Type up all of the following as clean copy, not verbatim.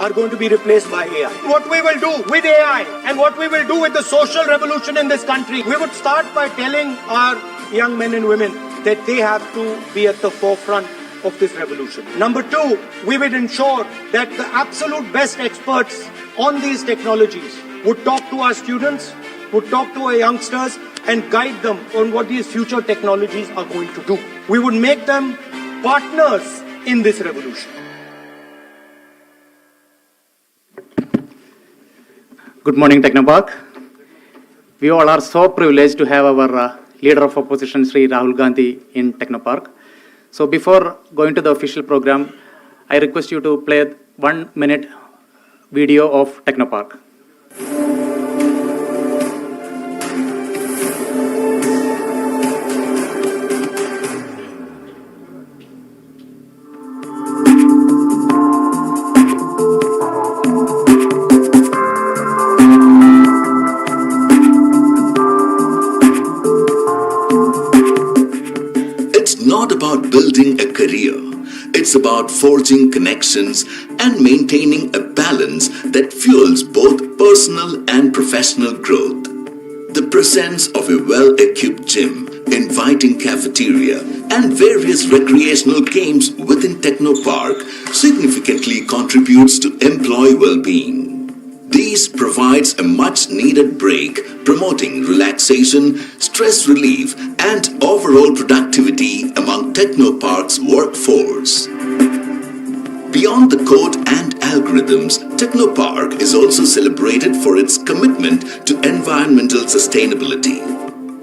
are going to be replaced by AI. What we will do with AI and what we will do with the social revolution in this country, we would start by telling our young men and women that they have to be at the forefront of this revolution. Number two, we would ensure that the absolute best experts on these technologies would talk to our students, would talk to our youngsters and guide them on what these future technologies are going to do. We would make them partners in this revolution. Good morning, Technopark. We all are so privileged to have our leader of opposition, Shri Rahul Gandhi, in Technopark. So before going to the official program, I request you to play 1 minute video of Technopark. Not about building a career. It's about forging connections and maintaining a balance that fuels both personal and professional growth. The presence of a well-equipped gym, inviting cafeteria, and various recreational games within Technopark significantly contributes to employee well-being. These provides a much-needed break, promoting relaxation, stress relief, and overall productivity among Technopark's workforce. Beyond the code and algorithms, Technopark is also celebrated for its commitment to environmental sustainability.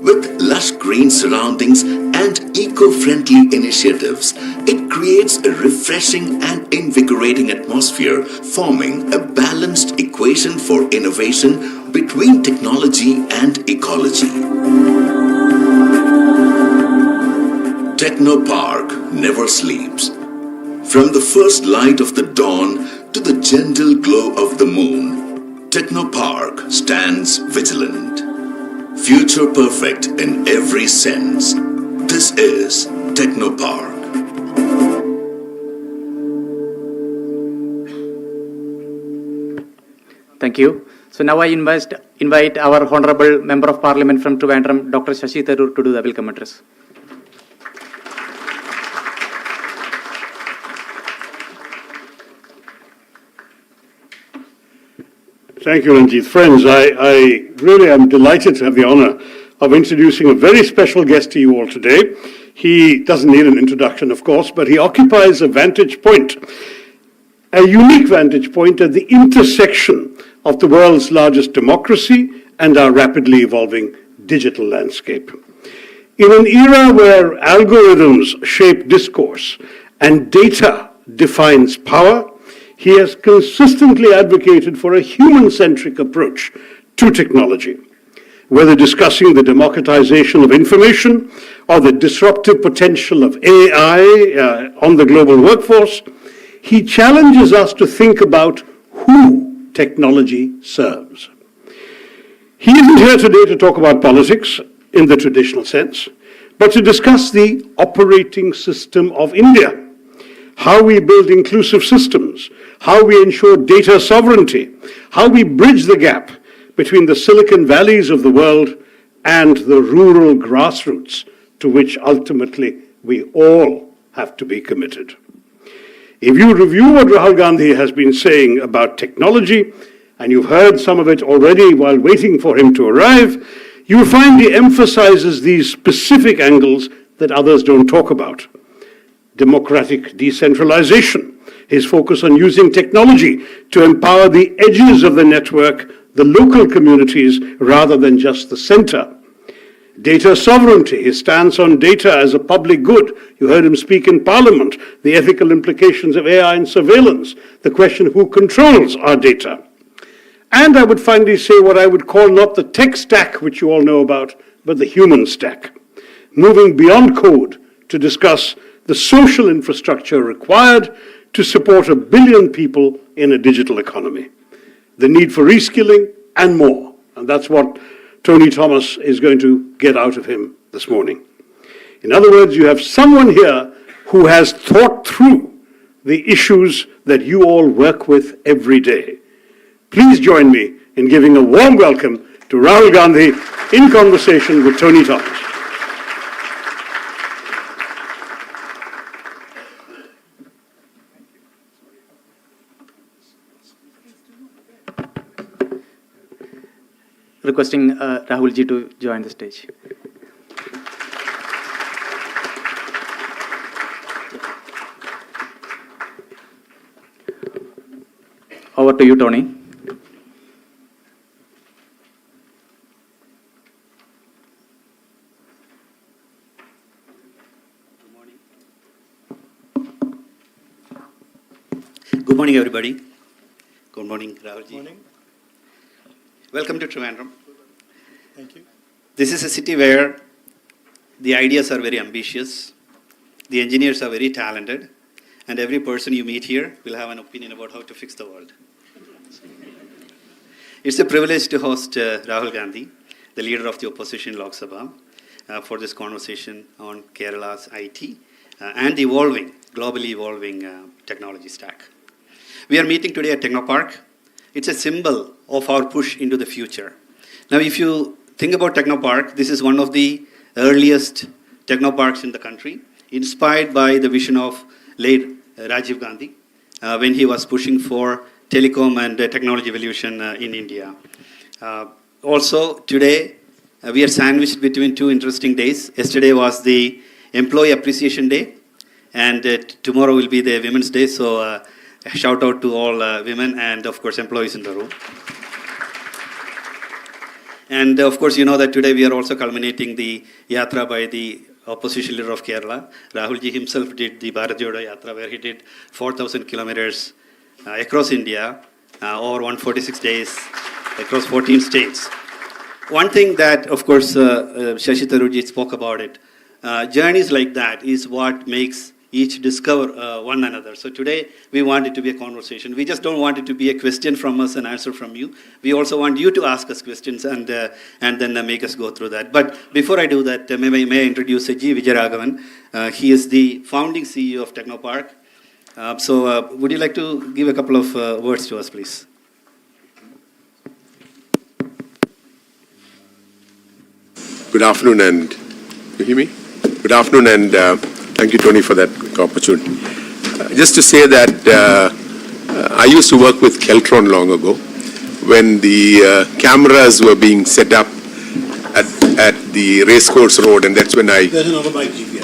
With lush green surroundings and eco-friendly initiatives, it creates a refreshing and invigorating atmosphere, forming a balanced equation for innovation between technology and ecology. Technopark never sleeps. From the first light of the dawn to the gentle glow of the moon, Technopark stands vigilant. Future perfect in every sense. This is Technopark. Thank you. So now I invite our Honorable Member of Parliament from Trivandrum, Dr. Shashi Tharoor, to do the welcome address. Thank you, Ranjit. Friends, I really am delighted to have the honor of introducing a very special guest to you all today. He doesn't need an introduction, of course, but he occupies a vantage point, a unique vantage point at the intersection of the world's largest democracy and our rapidly evolving digital landscape. In an era where algorithms shape discourse and data defines power, he has consistently advocated for a human-centric approach to technology. Whether discussing the democratization of information or the disruptive potential of AI on the global workforce, he challenges us to think about who technology serves. He isn't here today to talk about politics in the traditional sense, but to discuss the operating system of India, how we build inclusive systems, how we ensure data sovereignty, how we bridge the gap between the Silicon Valleys of the world and the rural grassroots to which ultimately we all have to be committed. If you review what Rahul Gandhi has been saying about technology, and you've heard some of it already while waiting for him to arrive, you'll find he emphasizes these specific angles that others don't talk about. Democratic decentralization, his focus on using technology to empower the edges of the network, the local communities, rather than just the center. Data sovereignty, his stance on data as a public good. You heard him speak in Parliament, the ethical implications of AI and surveillance, the question of who controls our data. And I would finally say what I would call not the tech stack, which you all know about, but the human stack. Moving beyond code to discuss the social infrastructure required to support 1 billion people in a digital economy. The need for reskilling and more. And that's what Tony Thomas is going to get out of him this morning. In other words, you have someone here who has thought through the issues that you all work with every day. Please join me in giving a warm welcome to Rahul Gandhi in conversation with Tony Thomas. Requesting Rahul ji to join the stage. Over to you, Tony. Good morning, everybody. Good morning, Rahul ji. Morning. Welcome to Trivandrum. Thank you. This is a city where the ideas are very ambitious, the engineers are very talented, and every person you meet here will have an opinion about how to fix the world. It's a privilege to host Rahul Gandhi, the leader of the opposition in Lok Sabha, for this conversation on Kerala's IT and the globally evolving technology stack. We are meeting today at Technopark. It's a symbol of our push into the future. Now, if you think about Technopark, this is one of the earliest technoparks in the country, inspired by the vision of late Rajiv Gandhi when he was pushing for telecom and technology evolution in India. Also, today, we are sandwiched between two interesting days. Yesterday was the Employee Appreciation Day, and tomorrow will be the Women's Day. So, shout out to all women and, of course, employees in the room. And, of course, you know that today we are also culminating the Yatra by the opposition leader of Kerala. Rahul ji himself did the Bharat Jodo Yatra, where he did 4,000 kilometers across India over 146 days across 14 states. One thing that, of course, Shashi Tharoor ji spoke about it, journeys like that is what makes each discover one another. So today, we want it to be a conversation. We just don't want it to be a question from us and answer from you. We also want you to ask us questions and then make us go through that. But before I do that, may I introduce G. Vijayaraghavan. He is the founding CEO of Technopark. So would you like to give a couple of words to us, please? Good afternoon, and you hear me? Good afternoon, and thank you, Tony, for that opportunity. Just to say that I used to work with Keltron long ago, when the cameras were being set up at the racecourse road, and that's when I... There's another mic here.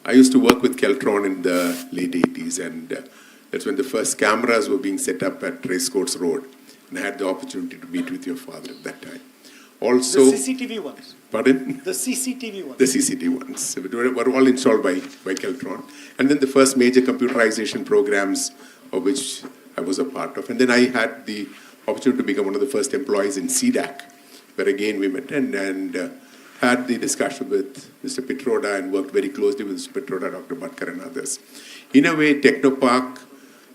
I used to work with Keltron in the late 80s, and that's when the first cameras were being set up at Racecourse Road, and I had the opportunity to meet with your father at that time. Also, The CCTV ones. pardon? The CCTV ones. The CCTV ones were all installed by Keltron. And then the first major computerization programs of which I was a part of. And then I had the opportunity to become one of the first employees in CDAC, where again we met and had the discussion with Mr. Pitroda and worked very closely with Mr. Pitroda, Dr. Bhatkar and others. In a way, Technopark,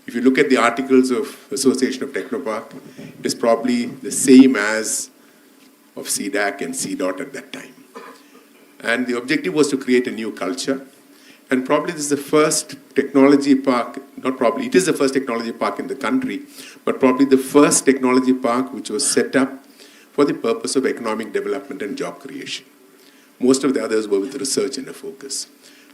if you look at the articles of association of Technopark, it is probably the same as of CDAC and CDOT at that time. And the objective was to create a new culture. And probably this is the first technology park, not probably, it is the first technology park in the country, but probably the first technology park which was set up for the purpose of economic development and job creation. Most of the others were with research and a focus.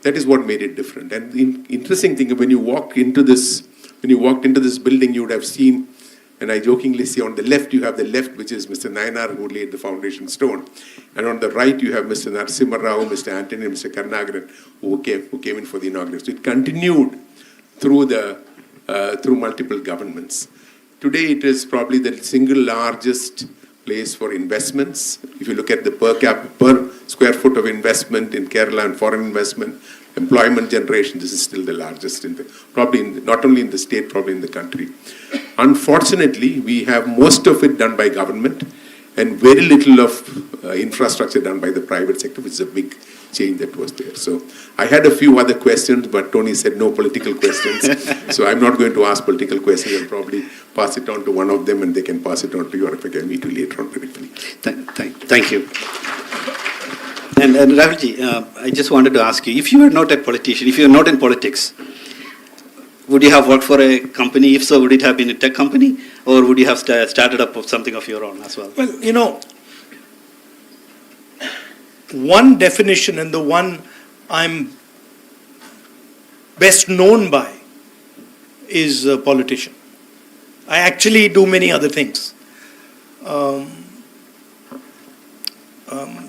That is what made it different. And the interesting thing, when you walked into this building, you would have seen, and I jokingly say on the left, you have the left, which is Mr. Nayanar, who laid the foundation stone. And on the right, you have Mr. Narasimha Rao, Mr. Antony, and Mr. Karnagaran, who came in for the inauguration. So it continued through multiple governments. Today, it is probably the single largest place for investments. If you look at the per square foot of investment in Kerala and foreign investment, employment generation, this is still the largest, not only in the state, probably in the country. Unfortunately, we have most of it done by government and very little of infrastructure done by the private sector, which is a big change that was there. So I had a few other questions, but Tony said no political questions. So I'm not going to ask political questions. I'll probably pass it on to one of them and they can pass it on to you, or if I can meet you later on briefly. Thank you. And Rahulji, I just wanted to ask you, if you were not a politician, if you were not in politics, would you have worked for a company? If so, would it have been a tech company? Or would you have started up something of your own as well? Well, one definition, and the one I'm best known by, is a politician. I actually do many other things.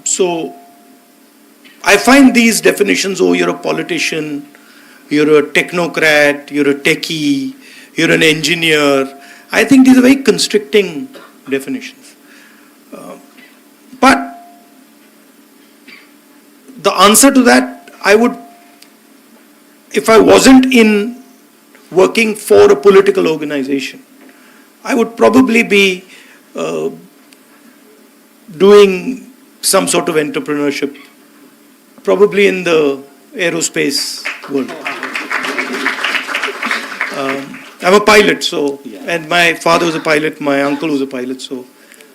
So I find these definitions, oh, you're a politician, you're a technocrat, you're a techie, you're an engineer, I think these are very constricting definitions. But the answer to that, if I wasn't in working for a political organization, I would probably be doing some sort of entrepreneurship, probably in the aerospace world. I'm a pilot, and my father was a pilot, my uncle was a pilot, so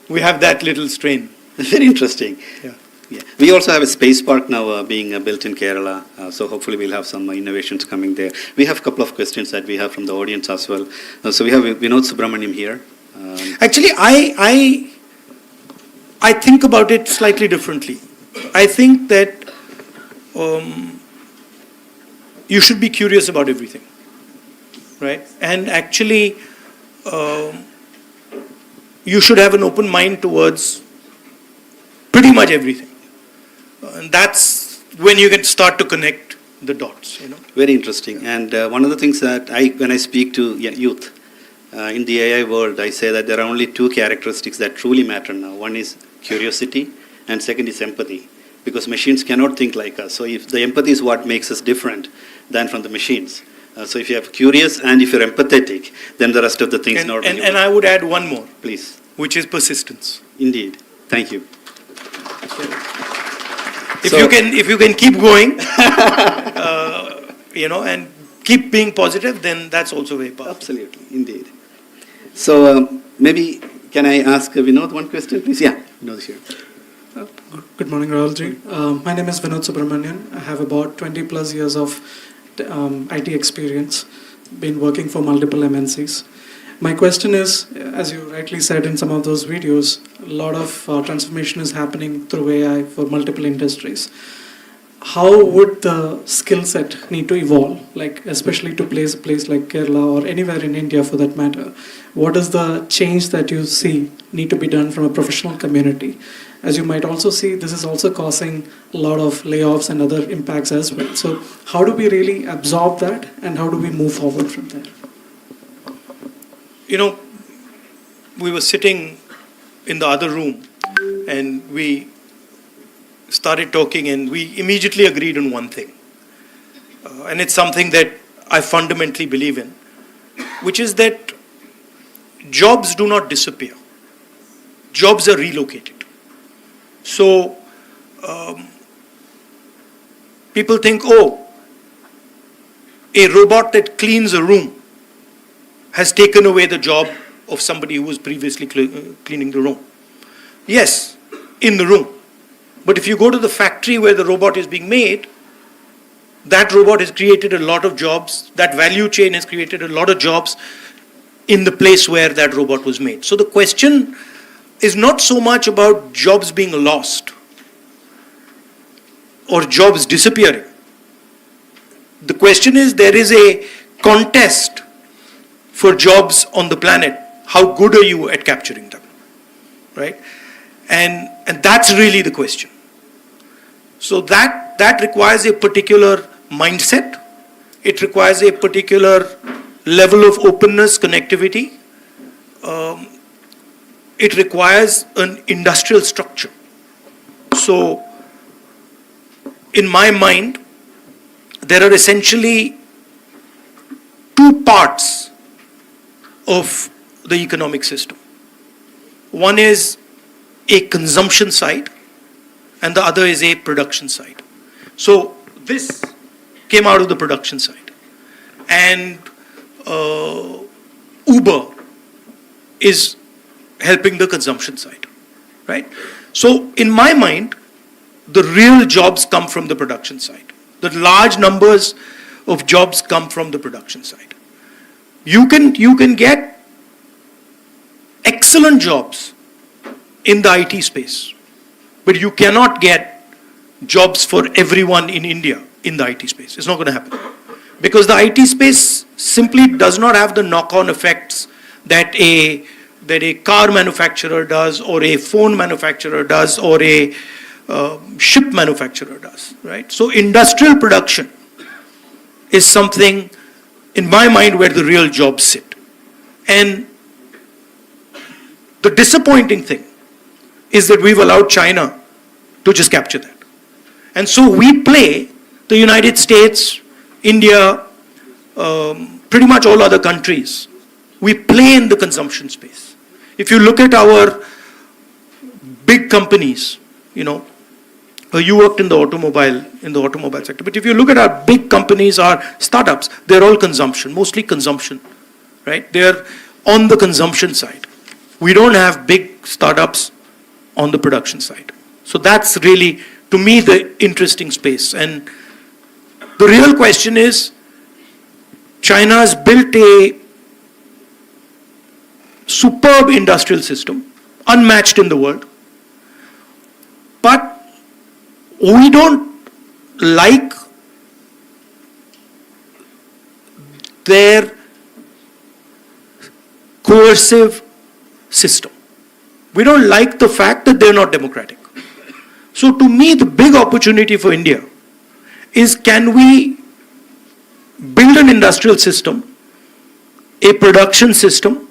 we have that little strain. Very interesting. Yeah. Yeah. We also have a space park now being built in Kerala, so hopefully we'll have some innovations coming there. We have a couple of questions that we have from the audience as well. So we have Vinod Subramaniam here. Actually, I think about it slightly differently. I think that you should be curious about everything, right? And actually, you should have an open mind towards pretty much everything. And that's when you can start to connect the dots, Very interesting. And one of the things that when I speak to youth in the AI world, I say that there are only two characteristics that truly matter now. One is curiosity, and second is empathy. Because machines cannot think like us. So if the empathy is what makes us different than from the machines. So if you are curious and if you're empathetic, then the rest of the things not. And I would add one more. Please. Which is persistence. Indeed. Thank you. If you can keep going, and keep being positive, then that's also very powerful. Absolutely, indeed. So maybe can I ask Vinod one question, please? Yeah, Vinod is here. Good morning, Rahulji. My name is Vinod Subramanian. I have about 20 plus years of IT experience, been working for multiple MNCs. My question is, as you rightly said in some of those videos, a lot of transformation is happening through AI for multiple industries. How would the skill set need to evolve, like especially to place a place like Kerala or anywhere in India for that matter? What is the change that you see need to be done from a professional community? As you might also see, this is also causing a lot of layoffs and other impacts as well. So how do we really absorb that, and how do we move forward from there? We were sitting in the other room and we started talking, and we immediately agreed on one thing. And it's something that I fundamentally believe in, which is that jobs do not disappear. Jobs are relocated. So people think, a robot that cleans a room has taken away the job of somebody who was previously cleaning the room. Yes, in the room. But if you go to the factory where the robot is being made, that robot has created a lot of jobs. That value chain has created a lot of jobs in the place where that robot was made. So the question is not so much about jobs being lost or jobs disappearing. The question is, there is a contest for jobs on the planet. How good are you at capturing them, right? And that's really the question. So that requires a particular mindset. It requires a particular level of openness, connectivity. It requires an industrial structure. So in my mind, there are essentially two parts of the economic system. One is a consumption side, and the other is a production side. So this came out of the production side. And Uber is helping the consumption side, right? So in my mind, the real jobs come from the production side. The large numbers of jobs come from the production side. You can get excellent jobs in the IT space, but you cannot get jobs for everyone in India in the IT space. It's not going to happen. Because the IT space simply does not have the knock-on effects that a car manufacturer does, or a phone manufacturer does, or a ship manufacturer does, right? So industrial production is something, in my mind, where the real jobs sit. And the disappointing thing is that we've allowed China to just capture that. And so we play, the United States, India, pretty much all other countries, we play in the consumption space. If you look at our big companies, you worked in the automobile sector, but if you look at our big companies, our startups, they're all consumption, mostly consumption, right? They're on the consumption side. We don't have big startups on the production side. So that's really, to me, the interesting space. And the real question is, China has built a superb industrial system, unmatched in the world, but we don't like their coercive system. We don't like the fact that they're not democratic. So to me, the big opportunity for India is, can we build an industrial system, a production system,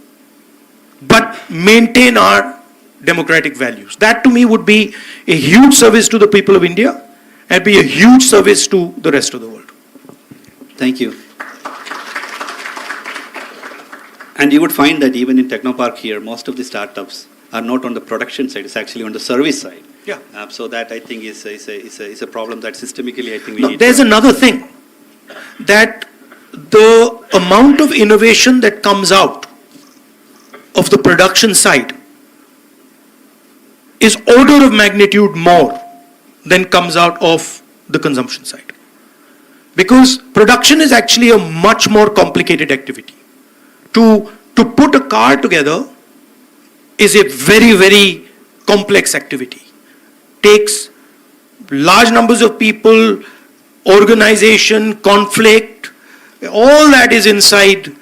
but maintain our democratic values? That to me would be a huge service to the people of India and be a huge service to the rest of the world. Thank you. And you would find that even in Technopark here, most of the startups are not on the production side, it's actually on the service side. Yeah. So that I think is a problem that systemically I think we need. There's another thing, that the amount of innovation that comes out of the production side is order of magnitude more than comes out of the consumption side. Because production is actually a much more complicated activity. To put a car together is a very, very complex activity. Takes large numbers of people, organization, conflict, all that is inside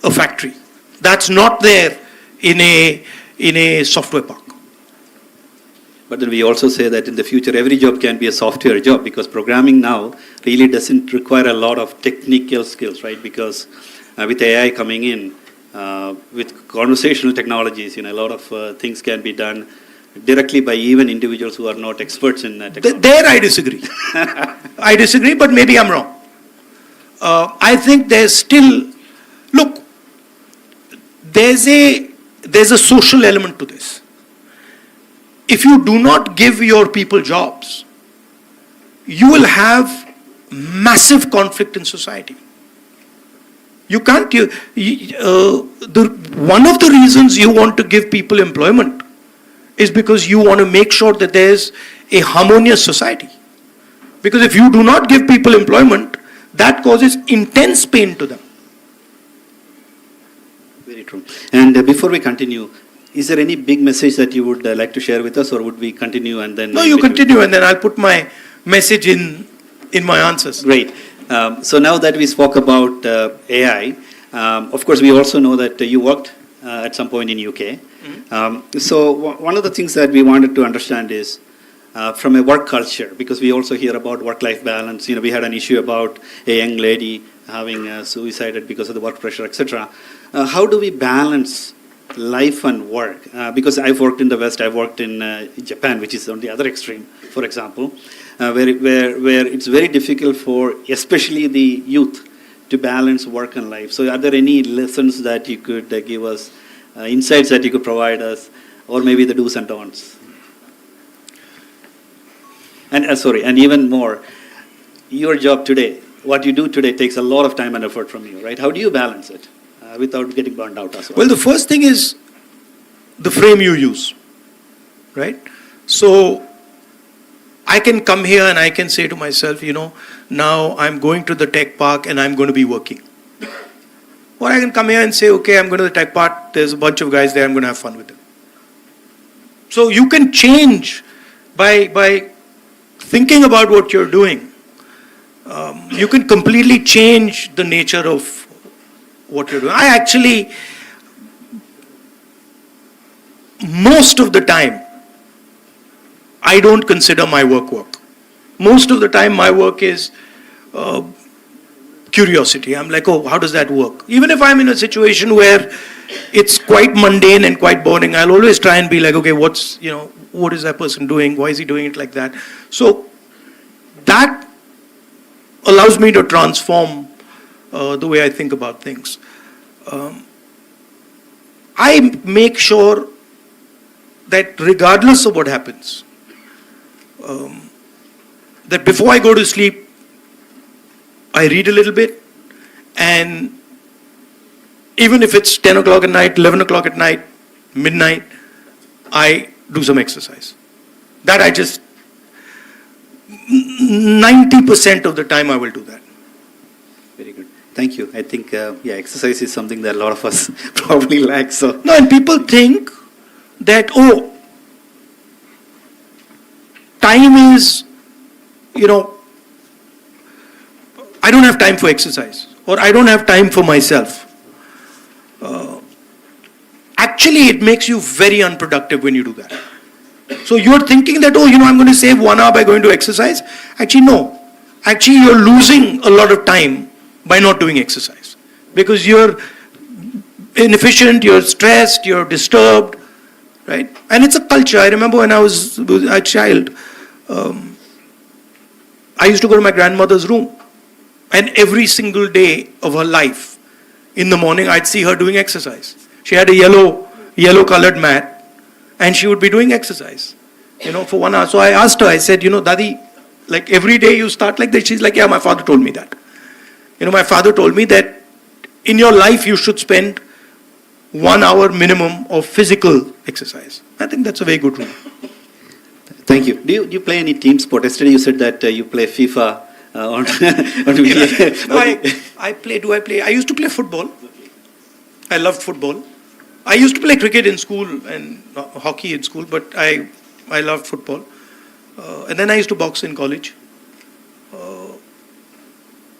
a factory. That's not there in a software park. But then we also say that in the future, every job can be a software job, because programming now really doesn't require a lot of technical skills, right? Because with AI coming in, with conversational technologies, a lot of things can be done directly by even individuals who are not experts in technology. There I disagree. I disagree, but maybe I'm wrong. I think there's still, look, there's a social element to this. If you do not give your people jobs, you will have massive conflict in society. You can't, one of the reasons you want to give people employment is because you want to make sure that there's a harmonious society. Because if you do not give people employment, that causes intense pain to them. Very true. And before we continue, is there any big message that you would like to share with us, or would we continue and then... No, you continue and then I'll put my message in my answers. Great. So now that we spoke about AI, of course we also know that you worked at some point in UK. So one of the things that we wanted to understand is from a work culture, because we also hear about work-life balance. We had an issue about a young lady having suicided because of the work pressure, etc. How do we balance life and work? Because I've worked in the West, I've worked in Japan, which is on the other extreme, for example, where it's very difficult for especially the youth to balance work and life. So are there any lessons that you could give us, insights that you could provide us, or maybe the do's and don'ts? And and even more, your job today, what you do today takes a lot of time and effort from you, right? How do you balance it without getting burned out as well? Well, the first thing is the frame you use, right? So I can come here and I can say to myself, now I'm going to the tech park and I'm going to be working. Or I can come here and say, okay, I'm going to the tech park, there's a bunch of guys there, I'm going to have fun with them. So you can change by thinking about what you're doing. You can completely change the nature of what you're doing. I actually, most of the time, I don't consider my work. Most of the time my work is curiosity. I'm like, oh, how does that work? Even if I'm in a situation where it's quite mundane and quite boring, I'll always try and be like, okay, what is that person doing? Why is he doing it like that? So that allows me to transform the way I think about things. I make sure that regardless of what happens, that before I go to sleep, I read a little bit, and even if it's 10 o'clock at night, 11 o'clock at night, midnight, I do some exercise. That 90% of the time I will do that. Very good. Thank you. I think, exercise is something that a lot of us probably lack. So. No, and people think that, time is, I don't have time for exercise, or I don't have time for myself. Actually, it makes you very unproductive when you do that. So you're thinking that, I'm going to save 1 hour by going to exercise. Actually, no. Actually, you're losing a lot of time by not doing exercise. Because you're inefficient, you're stressed, you're disturbed, right? And it's a culture. I remember when I was a child, I used to go to my grandmother's room. And every single day of her life, in the morning, I'd see her doing exercise. She had a yellow colored mat, and she would be doing exercise, for 1 hour. So I asked her, I said, Dadi, like every day you start like this? She's like, yeah, my father told me that. My father told me that in your life you should spend 1 hour minimum of physical exercise. I think that's a very good rule. Thank you. Do you play any team sport? Yesterday you said that you play FIFA. On I play. I used to play football. I loved football. I used to play cricket in school and hockey in school, but I loved football. And then I used to box in college.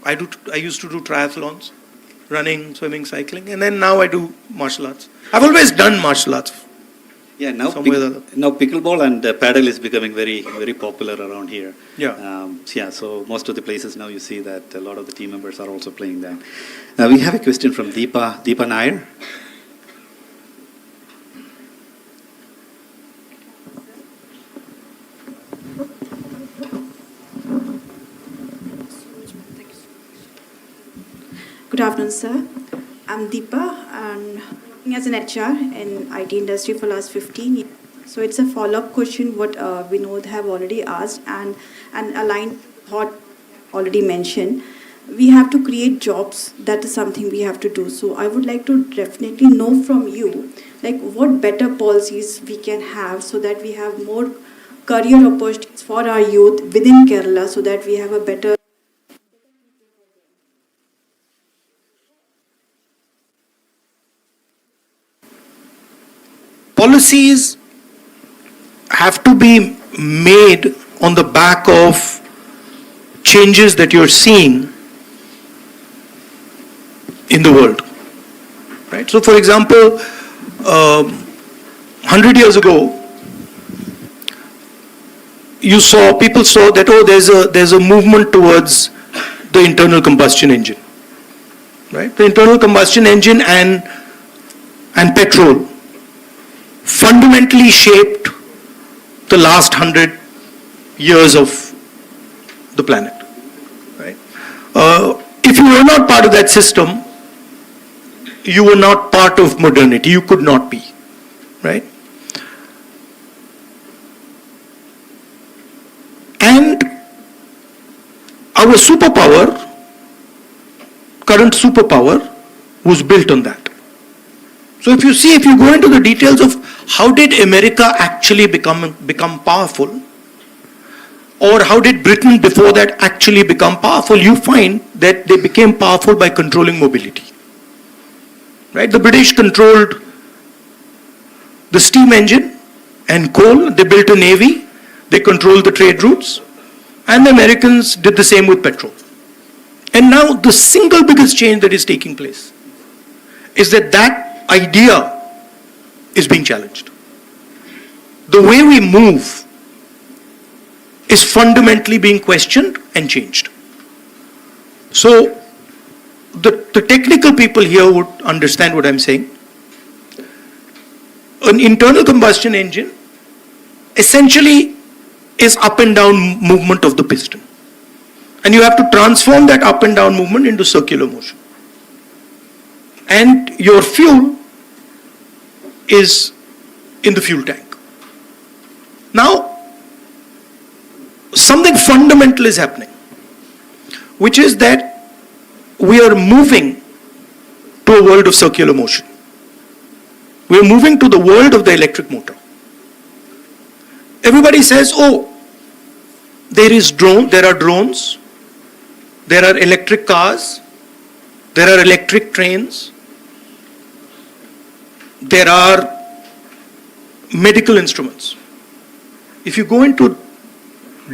I used to do triathlons, running, swimming, cycling, and then now I do martial arts. I've always done martial arts. Yeah, now pickleball and paddle is becoming very, very popular around here. Yeah. So most of the places now you see that a lot of the team members are also playing that. We have a question from Deepa Nair. Good afternoon, sir. I'm Deepa, and working as an HR in IT industry for last 15 years. So it's a follow-up question what Vinod have already asked and aligned thought already mentioned. We have to create jobs. That is something we have to do. So I would like to definitely know from you, like what better policies we can have so that we have more career opportunities for our youth within Kerala, so that we have a better policies have to be made on the back of changes that you're seeing in the world, right? So, for example, 100 years ago, people saw that there's a movement towards the internal combustion engine, right? The internal combustion engine and petrol fundamentally shaped the last 100 years of the planet, right? If you were not part of that system, you were not part of modernity. You could not be, right? And our current superpower, was built on that. So if you go into the details of how did America actually become powerful, or how did Britain before that actually become powerful? You find that they became powerful by controlling mobility. Right? The British controlled the steam engine and coal. They built a navy. They controlled the trade routes. And the Americans did the same with petrol. And now the single biggest change that is taking place is that that idea is being challenged. The way we move is fundamentally being questioned and changed. So the technical people here would understand what I'm saying. An internal combustion engine essentially is up and down movement of the piston. And you have to transform that up and down movement into circular motion. And your fuel is in the fuel tank. Now, something fundamental is happening, which is that we are moving to a world of circular motion. We are moving to the world of the electric motor. Everybody says, oh, there are drones, there are electric cars, there are electric trains, there are medical instruments. If you go into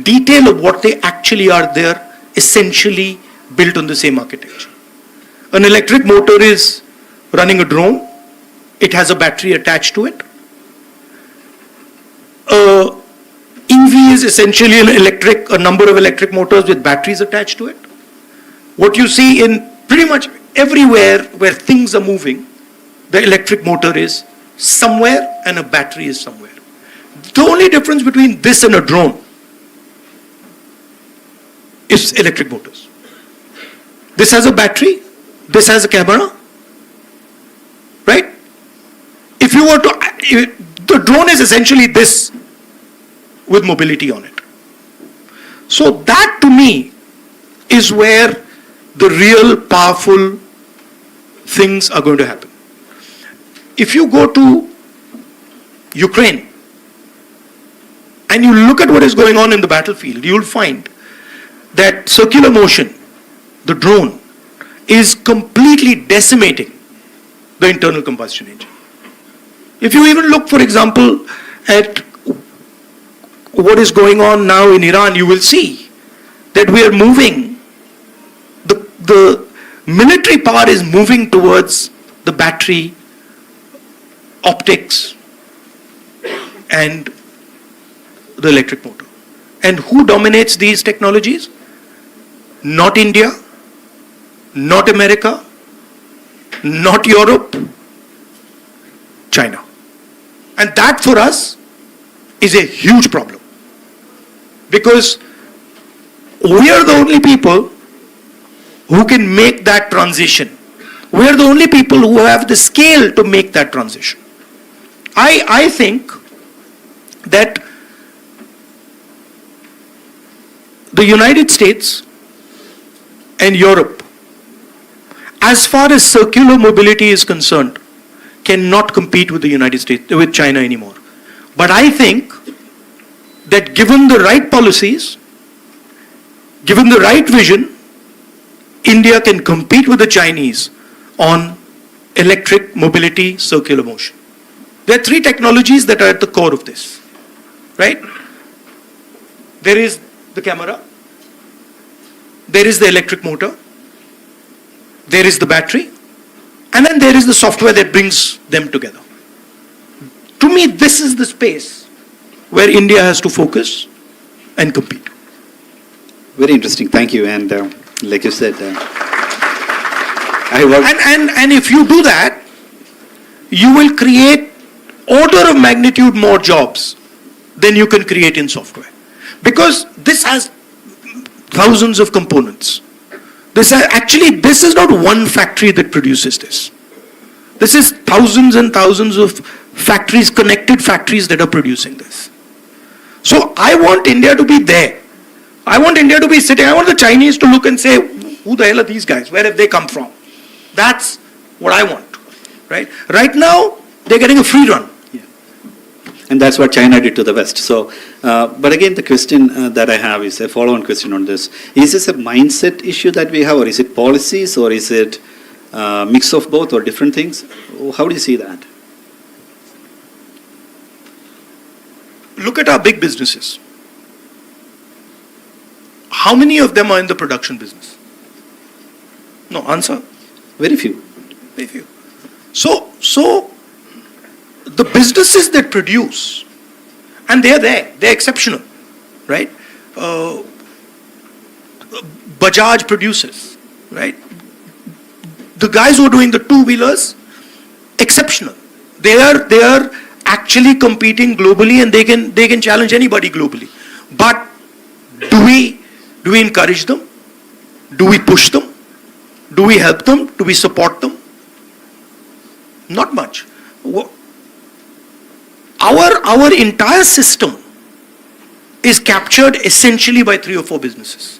detail of what they actually are, they are essentially built on the same architecture. An electric motor is running a drone. It has a battery attached to it. EV is essentially a number of electric motors with batteries attached to it. What you see in pretty much everywhere where things are moving, the electric motor is somewhere and a battery is somewhere. The only difference between this and a drone is electric motors. This has a battery, this has a camera, right? If you were to, the drone is essentially this with mobility on it. So that to me is where the real powerful things are going to happen. If you go to Ukraine and you look at what is going on in the battlefield, you'll find that circular motion, the drone, is completely decimating the internal combustion engine. If you even look, for example, at what is going on now in Iran, you will see that we are moving, the military power is moving towards the battery, optics, and the electric motor. And who dominates these technologies? Not India, not America, not Europe, China. And that for us is a huge problem. Because we are the only people who can make that transition. We are the only people who have the scale to make that transition. I think that the United States and Europe, as far as circular mobility is concerned, cannot compete with the United States, with China anymore. But I think that given the right policies, given the right vision, India can compete with the Chinese on electric mobility, circular motion. There are three technologies that are at the core of this, right? There is the camera, there is the electric motor, there is the battery, and then there is the software that brings them together. To me, this is the space where India has to focus and compete. Very interesting. Thank you. And like you said, And if you do that, you will create order of magnitude more jobs than you can create in software. Because this has thousands of components. This is not one factory that produces this. This is thousands and thousands of factories, connected factories that are producing this. So I want India to be there. I want India to be sitting. I want the Chinese to look and say, who the hell are these guys? Where have they come from? That's what I want, right? Right now, they're getting a free run. yeah. And that's what China did to the West. So, but again, the question that I have is a follow-on question on this. Is this a mindset issue that we have, or is it policies, or is it a mix of both, or different things? How do you see that? Look at our big businesses. How many of them are in the production business? No, answer. Very few. Very few. So the businesses that produce, and they're exceptional, right? Bajaj produces, right? The guys who are doing the two-wheelers, exceptional. They are actually competing globally, and they can challenge anybody globally. But do we encourage them? Do we push them? Do we help them? Do we support them? Not much. Our entire system is captured essentially by 3 or 4 businesses.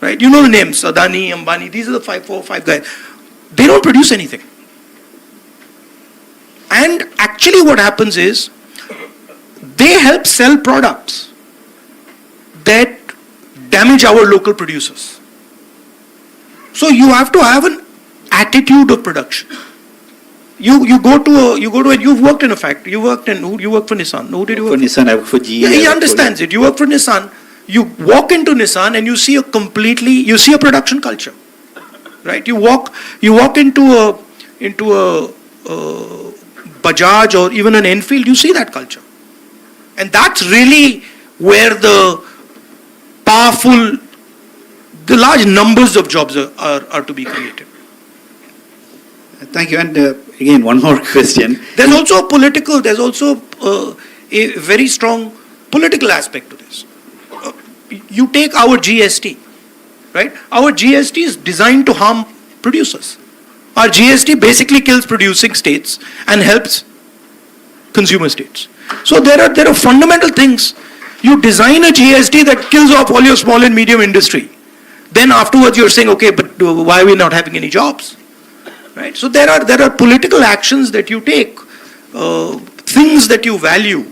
Right? You know the names, Adani, Ambani, these are the 4 or 5 guys. They don't produce anything. And actually what happens is, they help sell products that damage our local producers. So you have to have an attitude of production. You go to you've worked in a factory. You worked for Nissan. Who did you work for? Nissan, I work for GE. Yeah, he understands it. You work for Nissan. You walk into Nissan and you see a production culture, right? You walk into a Bajaj or even an Enfield. You see that culture, and that's really where the large numbers of jobs are to be created. Thank you. And again, one more question. There's also a very strong political aspect to this. You take our GST, right? Our GST is designed to harm producers. Our GST basically kills producing states and helps consumer states. So there are fundamental things. You design a GST that kills off all your small and medium industry. Then afterwards you're saying, okay, but why are we not having any jobs? Right? So there are political actions that you take, things that you value,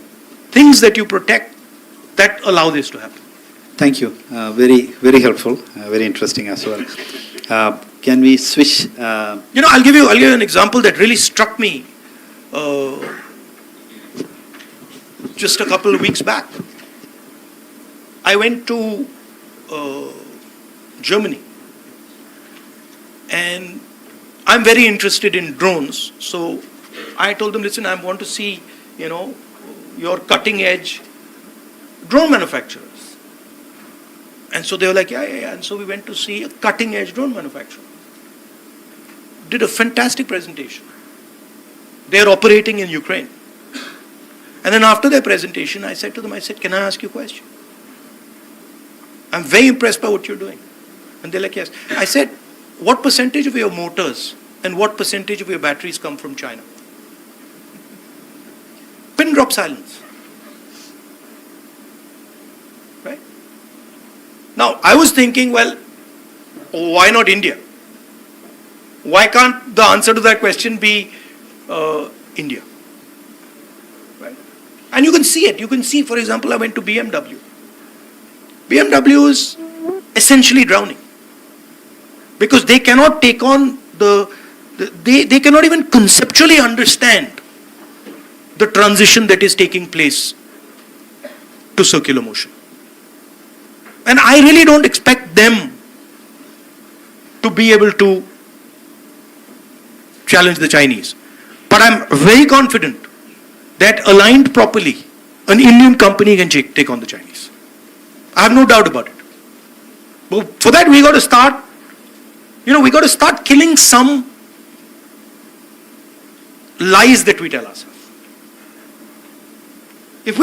things that you protect, that allow this to happen. Thank you. Very, very helpful. Very interesting as well. Can we switch? I'll give you an example that really struck me just a couple of weeks back. I went to Germany, and I'm very interested in drones. So I told them, listen, I want to see, your cutting edge drone manufacturers. And so they were like, yeah. And so we went to see a cutting edge drone manufacturer. Did a fantastic presentation. They're operating in Ukraine. And then after their presentation, I said to them, can I ask you a question? I'm very impressed by what you're doing. And they're like, yes. I said, what percentage of your motors and what percentage of your batteries come from China? Pin drop silence. Right? Now, I was thinking, well, why not India? Why can't the answer to that question be India? Right? And you can see it. You can see, for example, I went to BMW. BMW is essentially drowning because they cannot take on they cannot even conceptually understand the transition that is taking place to circular motion. And I really don't expect them to be able to challenge the Chinese. But I'm very confident that aligned properly, an Indian company can take on the Chinese. I have no doubt about it. But for that, we got to start, we got to start killing some lies that we tell ourselves. If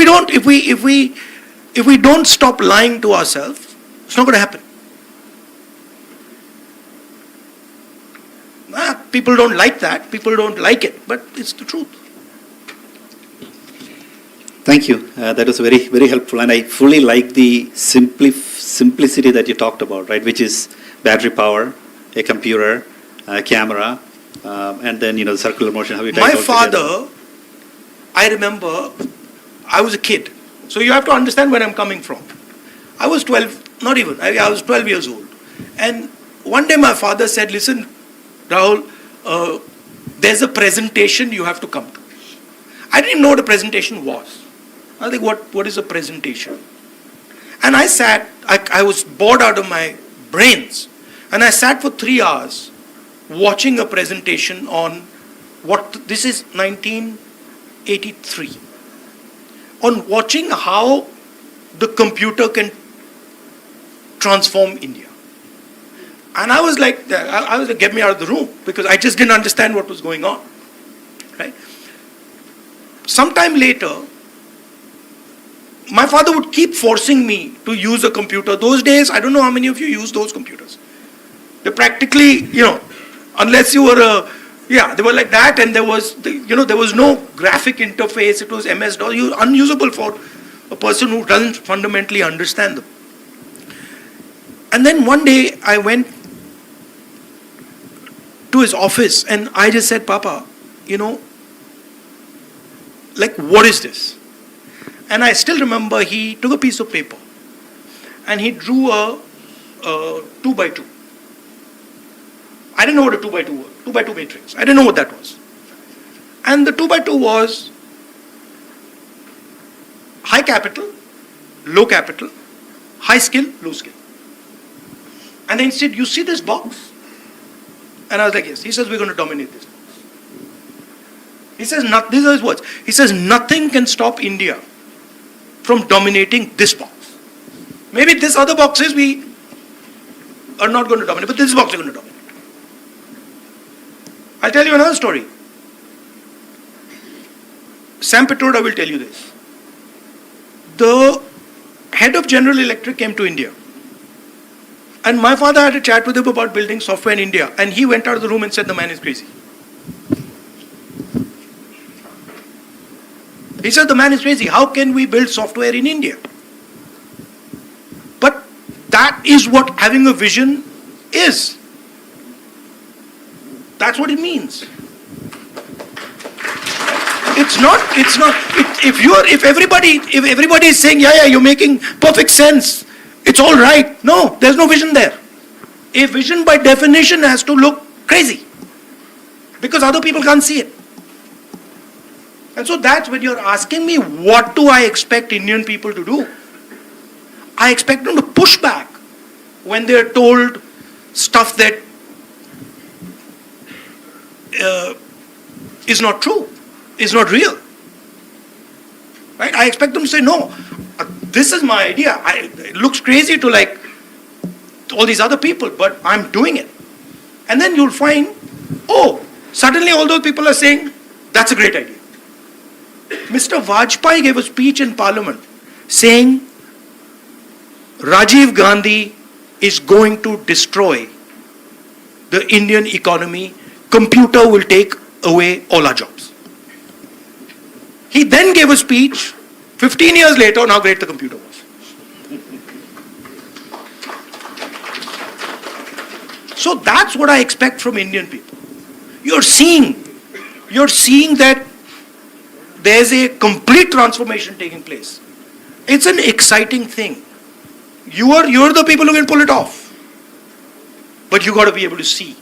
we don't stop lying to ourselves, it's not going to happen. People don't like that. People don't like it, but it's the truth. Thank you. That was very, very helpful, and I fully like the simplicity that you talked about, right? Which is battery power, a computer, a camera, and then the circular motion. How you My father, I remember I was a kid. So you have to understand where I'm coming from. I was 12, not even, I was 12 years old. And one day my father said, listen, Rahul, there's a presentation you have to come to. I didn't even know what a presentation was. I think, what is a presentation? And I sat, I was bored out of my brains. And I sat for 3 hours watching a presentation on this is 1983. On watching how the computer can transform India. And I was like, get me out of the room, because I just didn't understand what was going on. Right? Sometime later, my father would keep forcing me to use a computer. Those days, I don't know how many of you use those computers. They practically, unless you were they were like that, and there was no graphic interface. It was MS-DOS, unusable for a person who doesn't fundamentally understand them. And then one day I went to his office and I just said, Papa, what is this? And I still remember he took a piece of paper and he drew a 2x2. I didn't know what a 2x2 was. 2x2 matrix. I didn't know what that was. And the 2x2 was high capital, low capital, high skill, low skill. And then he said, you see this box? And I was like, yes. He says, we're going to dominate this box. He says, these are his words. He says, nothing can stop India from dominating this box. Maybe this other boxes we are not going to dominate, but this box we're going to dominate. I'll tell you another story. Sam Pitroda will tell you this. The head of General Electric came to India. And my father had a chat with him about building software in India. And he went out of the room and said, the man is crazy. He said, the man is crazy. How can we build software in India? But that is what having a vision is. That's what it means. If everybody is saying, yeah, you're making perfect sense, it's all right. No, there's no vision there. A vision by definition has to look crazy because other people can't see it. And so that's when you're asking me, what do I expect Indian people to do? I expect them to push back when they're told stuff that is not true, is not real. Right? I expect them to say, no, this is my idea. It looks crazy to like all these other people, but I'm doing it. And then you'll find, suddenly all those people are saying, that's a great idea. Mr. Vajpayee gave a speech in Parliament saying, Rajiv Gandhi is going to destroy the Indian economy. Computer will take away all our jobs. He then gave a speech 15 years later on how great the computer was. So that's what I expect from Indian people. You're seeing that there's a complete transformation taking place. It's an exciting thing. You're the people who can pull it off. But you got to be able to see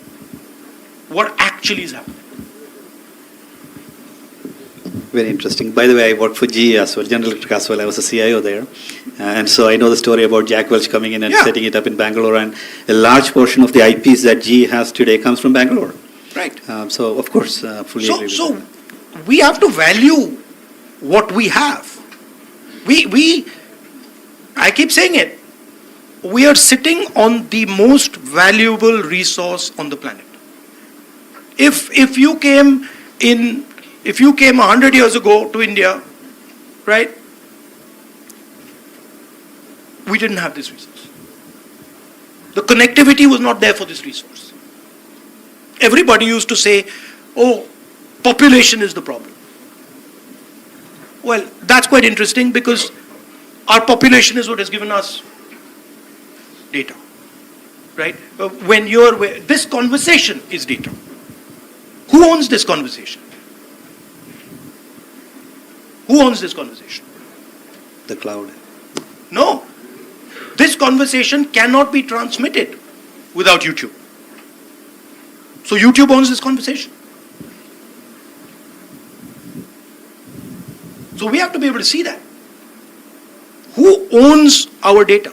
what actually is happening. Very interesting. By the way, I worked for GE as well, General Electric as well. I was a CIO there. And so I know the story about Jack Welch coming in and setting it up in Bangalore. And a large portion of the IPs that GE has today comes from Bangalore. Right. So, of course, fully agree with that. We have to value what we have. I keep saying it. We are sitting on the most valuable resource on the planet. If you came 100 years ago to India, right? We didn't have this resource. The connectivity was not there for this resource. Everybody used to say, population is the problem. Well, that's quite interesting because our population is what has given us data, right? This conversation is data. Who owns this conversation? Who owns this conversation? The cloud. No. This conversation cannot be transmitted without YouTube. So YouTube owns this conversation. So we have to be able to see that. Who owns our data?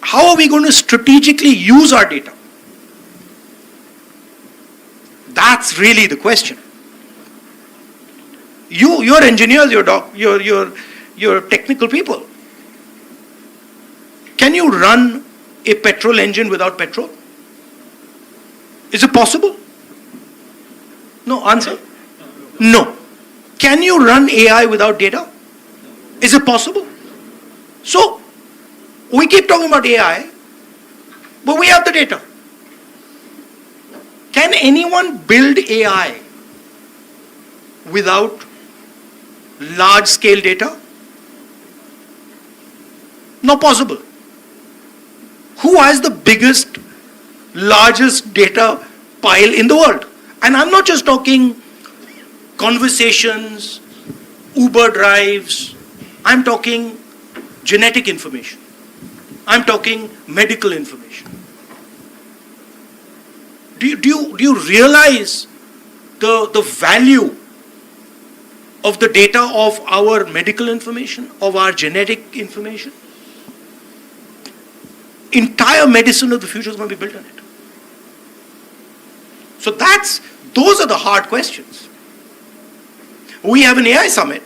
How are we going to strategically use our data? That's really the question. You're engineers, you're technical people. Can you run a petrol engine without petrol? Is it possible? No, answer? No. Can you run AI without data? Is it possible? So, we keep talking about AI, but we have the data. Can anyone build AI without large scale data? Not possible. Who has the biggest, largest data pile in the world? And I'm not just talking conversations, Uber drives, I'm talking genetic information. I'm talking medical information. Do you realize the value of the data of our medical information, of our genetic information? Entire medicine of the future is going to be built on it. So those are the hard questions. We have an AI summit.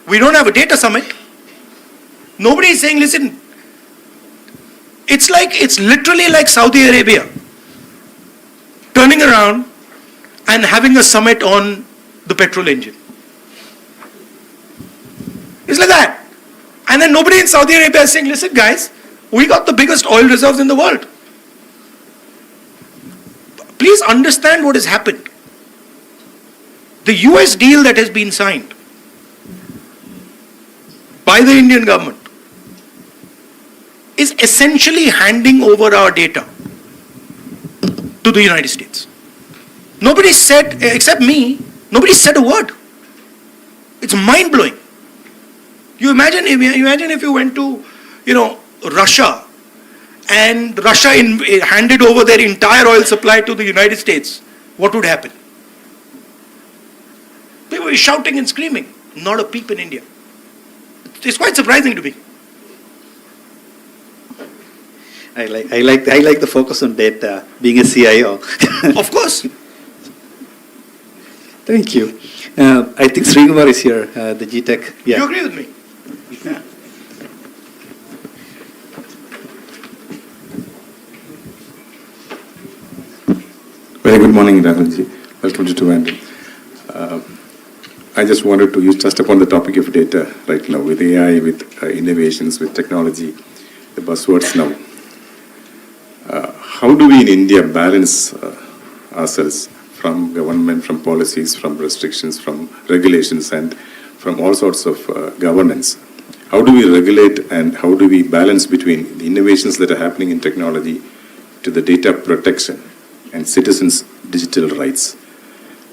We don't have a data summit. Nobody is saying, listen, it's literally like Saudi Arabia turning around and having a summit on the petrol engine. It's like that. And then nobody in Saudi Arabia is saying, listen guys, we got the biggest oil reserves in the world. Please understand what has happened. The US deal that has been signed by the Indian government is essentially handing over our data to the United States. Nobody said, except me, nobody said a word. It's mind-blowing. You imagine if you went to, Russia, and Russia handed over their entire oil supply to the United States, what would happen? People were shouting and screaming. Not a peep in India. It's quite surprising to me. I like the focus on data, being a CIO. Of course. Thank you. I think Srinivas is here, the GTech. Yeah. You agree with me? Yeah. Very good morning, Rahulji. Welcome to Thiruvananthapuram. I just wanted to touch upon the topic of data right now with AI, with innovations, with technology, the buzzwords now. How do we in India balance ourselves from government, from policies, from restrictions, from regulations, and from all sorts of governance? How do we regulate and how do we balance between the innovations that are happening in technology to the data protection and citizens' digital rights?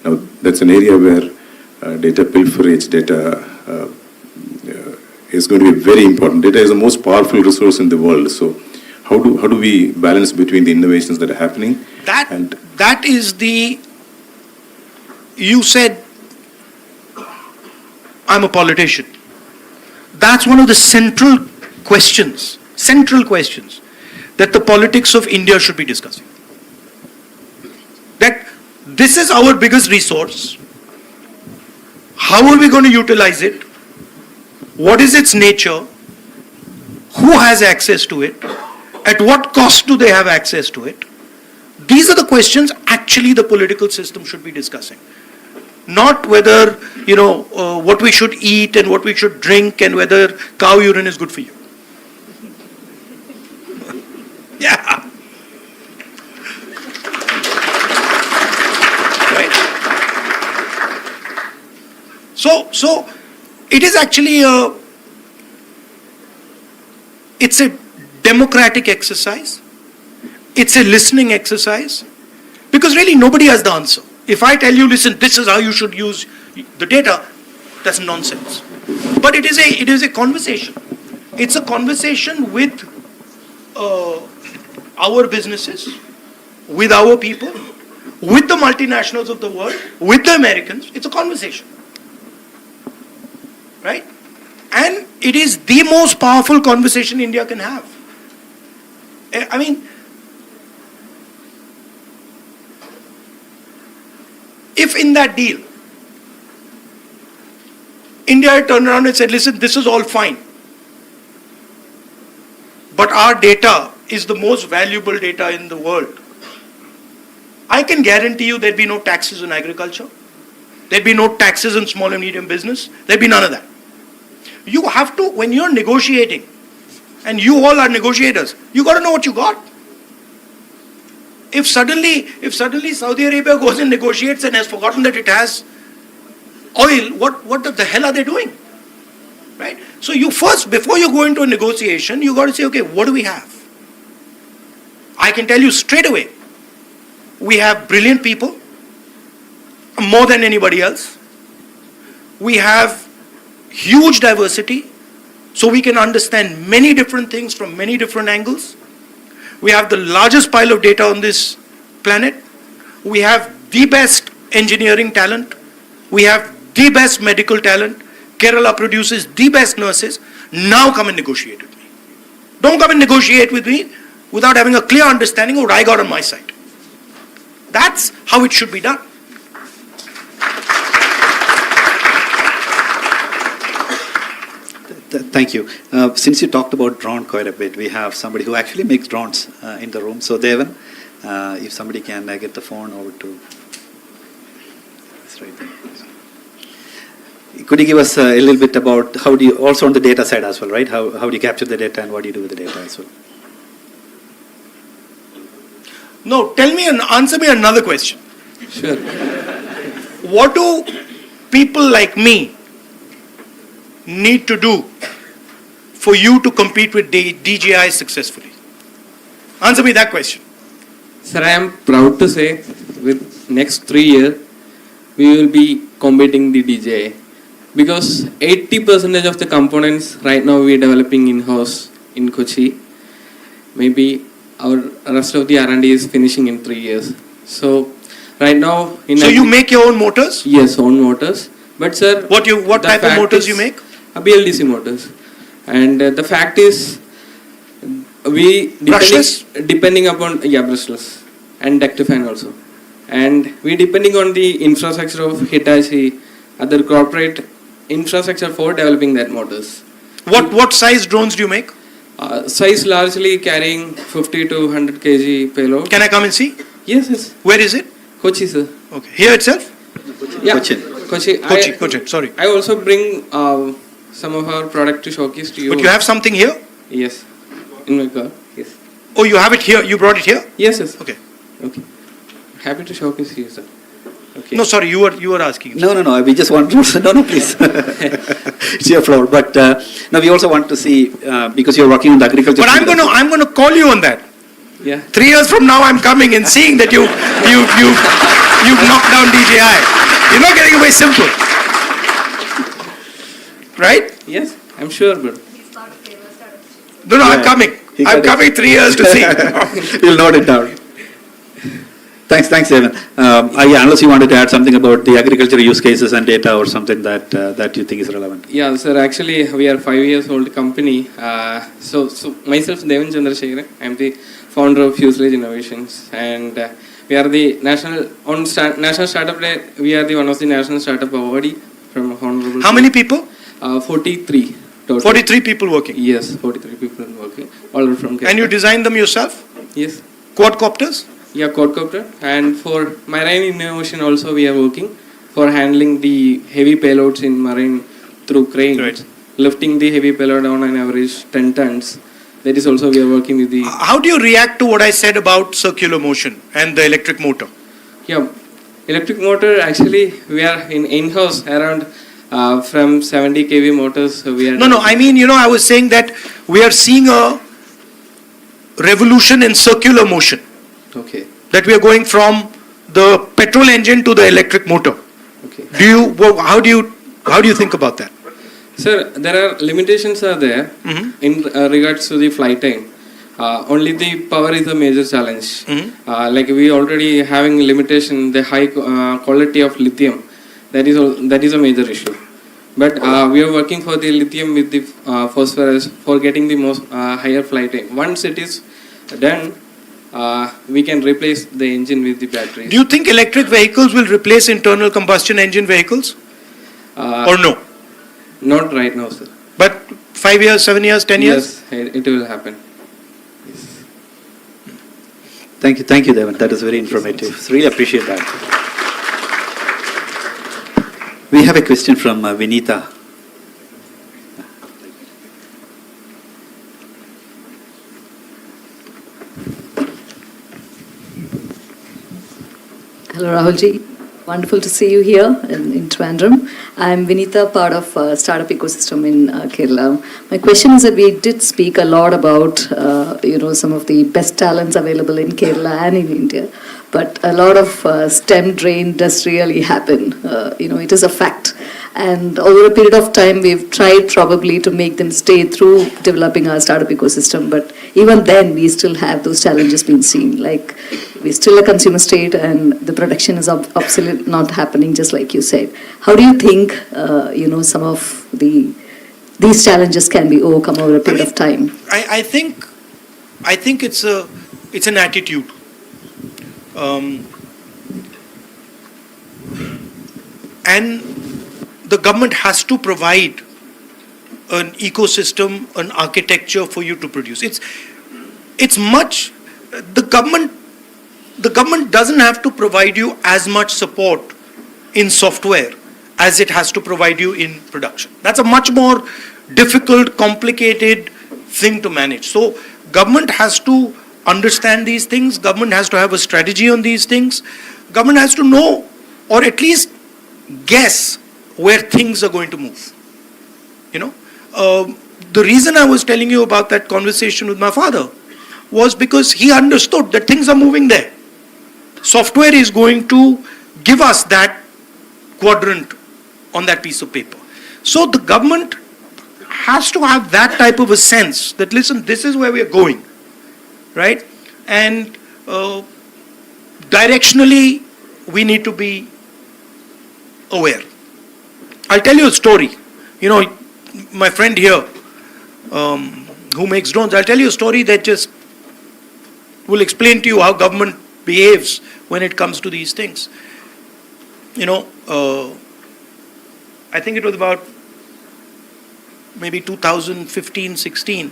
Now, that's an area where data pilferage, data is going to be very important. Data is the most powerful resource in the world. So, how do we balance between the innovations that are happening? That is the. You said, I'm a politician. That's one of the central questions that the politics of India should be discussing. That this is our biggest resource. How are we going to utilize it? What is its nature? Who has access to it? At what cost do they have access to it? These are the questions actually the political system should be discussing. Not whether, what we should eat and what we should drink and whether cow urine is good for you. Yeah. Right? So it is actually it's a democratic exercise. It's a listening exercise. Because really nobody has the answer. If I tell you, listen, this is how you should use the data, that's nonsense. But it is a conversation. It's a conversation with our businesses, with our people, with the multinationals of the world, with the Americans. It's a conversation. Right? And it is the most powerful conversation India can have. I mean, if in that deal, India had turned around and said, listen, this is all fine, but our data is the most valuable data in the world, I can guarantee you there'd be no taxes on agriculture, there'd be no taxes on small and medium business, there'd be none of that. You have to, when you're negotiating, and you all are negotiators, you got to know what you got. If suddenly Saudi Arabia goes and negotiates and has forgotten that it has oil, what the hell are they doing? Right? So you first, before you go into a negotiation, you got to say, okay, what do we have? I can tell you straight away, we have brilliant people, more than anybody else. We have huge diversity, so we can understand many different things from many different angles. We have the largest pile of data on this planet. We have the best engineering talent. We have the best medical talent. Kerala produces the best nurses. Now come and negotiate with me. Don't come and negotiate with me without having a clear understanding of what I got on my side. That's how it should be done. Thank you. Since you talked about drone quite a bit, we have somebody who actually makes drones in the room. So Devan, if somebody can get the phone over to... That's right there. Could you give us a little bit about how do you, also on the data side as well, right? How do you capture the data and what do you do with the data as well? No, tell me and answer me another question. Sure. What do people like me need to do for you to compete with DJI successfully? Answer me that question. Sir, I am proud to say with next 3 years, we will be competing the DJI. Because 80% of the components right now we are developing in-house in Kochi. Maybe our rest of the R&D is finishing in 3 years. So right now... So you make your own motors? Yes, own motors. But sir... What type of motors you make? BLDC motors. And the fact is, depending upon brushless and duct fan also, and we depending on the infrastructure of Hitachi, other corporate infrastructure for developing that motors. What size drones do you make? Size largely carrying 50 to 100 kg payload. Can I come and see? Yes. Where is it? Kochi, sir. Okay. Here itself? Yeah. Kochi. Sorry. I also bring some of our product to showcase to you. But you have something here? Yes. In my car. Yes. Oh, you have it here? You brought it here? Yes. Okay. Happy to showcase you, sir. Okay. No, sorry, you were asking. No. We just want to... No, please. It's your floor. But no, we also want to see, because you're working on the agriculture... But I'm going to call you on that. Yeah. 3 years from now, I'm coming and seeing that you've knocked down DJI. You're not getting away simple. Right? Yes, I'm sure, but... No, I'm coming. I'm coming 3 years to see. You'll note it down. Thanks, Evan. Unless you wanted to add something about the agriculture use cases and data or something that you think is relevant. Yeah, sir. Actually, we are 5 years old company. So myself, Devan Chandrasekharan, I am the founder of Fuselage Innovations, and we are the National Startup Day. We are one of the National Startup Awardee from Honorable. How many people? 43. Total. 43 people working. Yes, 43 people working. All are from Kerala. And you designed them yourself? Yes. Quadcopters? Yeah, quadcopter. And for marine innovation also we are working for handling the heavy payloads in marine through cranes. Right. Lifting the heavy payload on an average 10 tons. That is also we are working with the... How do you react to what I said about circular motion and the electric motor? Yeah, electric motor actually we are in-house around from 70 kV motors. So we are... No, I mean, I was saying that we are seeing a revolution in circular motion. Okay. That we are going from the petrol engine to the electric motor. Okay. How do you think about that? Sir, there are limitations are there in regards to the flight time. Only the power is a major challenge. Like we already having limitation, the high quality of lithium, that is a major issue. But we are working for the lithium with the phosphorus for getting the most higher flight time. Once it is done, we can replace the engine with the batteries. Do you think electric vehicles will replace internal combustion engine vehicles? Or no? Not right now, sir. But 5 years, 7 years, 10 years? Yes, it will happen. Thank you, Devan. That is very informative. Really appreciate that. We have a question from Vinita. Hello, Rahulji. Wonderful to see you here in Trivandrum. I'm Vinita, part of startup ecosystem in Kerala. My question is that we did speak a lot about some of the best talents available in Kerala and in India, but a lot of STEM drain does really happen. It is a fact. And over a period of time, we've tried probably to make them stay through developing our startup ecosystem. But even then, we still have those challenges being seen. Like, we're still a consumer state and the production is absolutely not happening, just like you said. How do you think, some of these challenges can be overcome over a period of time? I think it's an attitude. And the government has to provide an ecosystem, an architecture for you to produce. It's much, the government doesn't have to provide you as much support in software as it has to provide you in production. That's a much more difficult, complicated thing to manage. So government has to understand these things. Government has to have a strategy on these things. Government has to know, or at least guess, where things are going to move. The reason I was telling you about that conversation with my father was because he understood that things are moving there. Software is going to give us that quadrant on that piece of paper. So the government has to have that type of a sense that, listen, this is where we are going, right? And directionally, we need to be aware. I'll tell you a story. My friend here, who makes drones, I'll tell you a story that just will explain to you how government behaves when it comes to these things. I think it was about maybe 2015-16.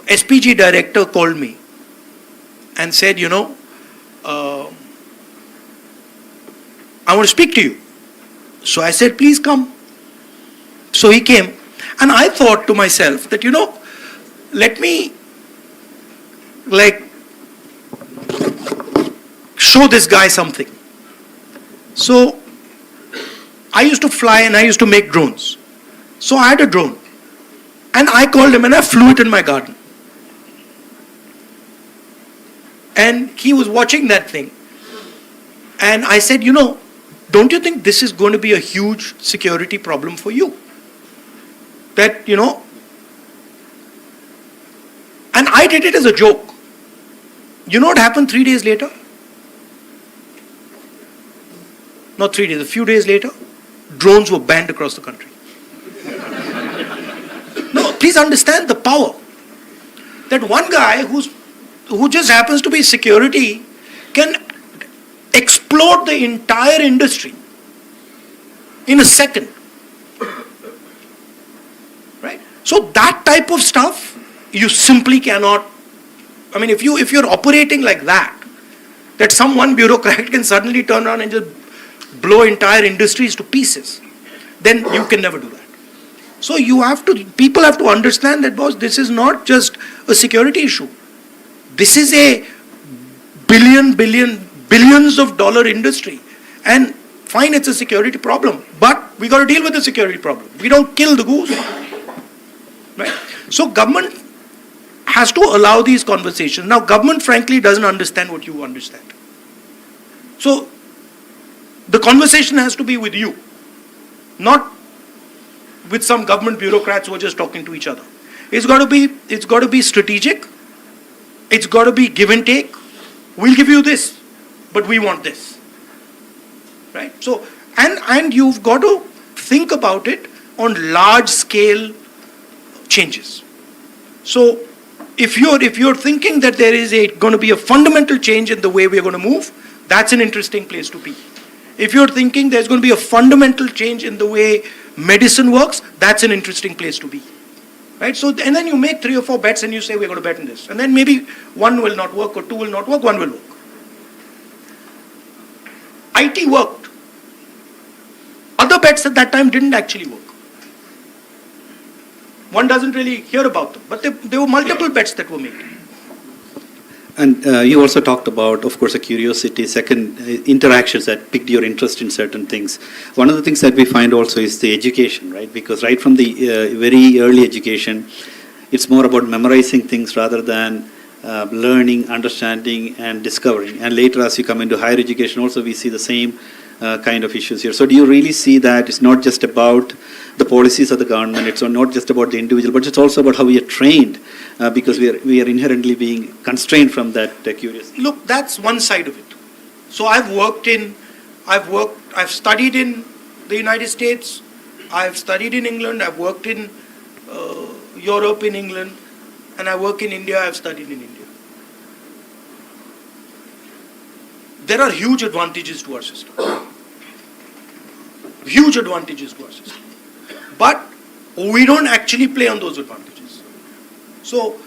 SPG director called me and said, I want to speak to you. So I said, please come. So he came. And I thought to myself that, let me show this guy something. So I used to fly and I used to make drones. So I had a drone. And I called him and I flew it in my garden. And he was watching that thing. And I said, don't you think this is going to be a huge security problem for you? That, and I did it as a joke. You know what happened 3 days later? Not 3 days, a few days later, drones were banned across the country. No, please understand the power. That one guy who just happens to be security can explode the entire industry in a second. Right? So that type of stuff, you simply cannot, if you're operating like that some one bureaucrat can suddenly turn around and just blow entire industries to pieces, then you can never do that. So people have to understand that, boss, this is not just a security issue. This is a billions of dollar industry. And fine, it's a security problem, but we got to deal with the security problem. We don't kill the goose. Right? So government has to allow these conversations. Now, government frankly doesn't understand what you understand. So the conversation has to be with you, not with some government bureaucrats who are just talking to each other. It's got to be strategic. It's got to be give and take. We'll give you this, but we want this. Right? So, and you've got to think about it on large scale changes. So, if you're thinking that there is going to be a fundamental change in the way we're going to move, that's an interesting place to be. If you're thinking there's going to be a fundamental change in the way medicine works, that's an interesting place to be. Right? So, and then you make 3 or 4 bets and you say we're going to bet on this. And then maybe 1 will not work or 2 will not work, 1 will work. IT worked. Other bets at that time didn't actually work. One doesn't really hear about them, but there were multiple bets that were made. And you also talked about, of course, a curiosity, second, interactions that piqued your interest in certain things. One of the things that we find also is the education, right? Because right from the very early education, it's more about memorizing things rather than learning, understanding, and discovering. And later, as you come into higher education, also we see the same kind of issues here. So do you really see that it's not just about the policies of the government, it's not just about the individual, but it's also about how we are trained, because we are inherently being constrained from that curiosity? Look, that's one side of it. So I've studied in the United States, I've studied in England, I've worked in Europe, in England, and I work in India, I've studied in India. There are huge advantages to our system. Huge advantages to our system. But we don't actually play on those advantages. So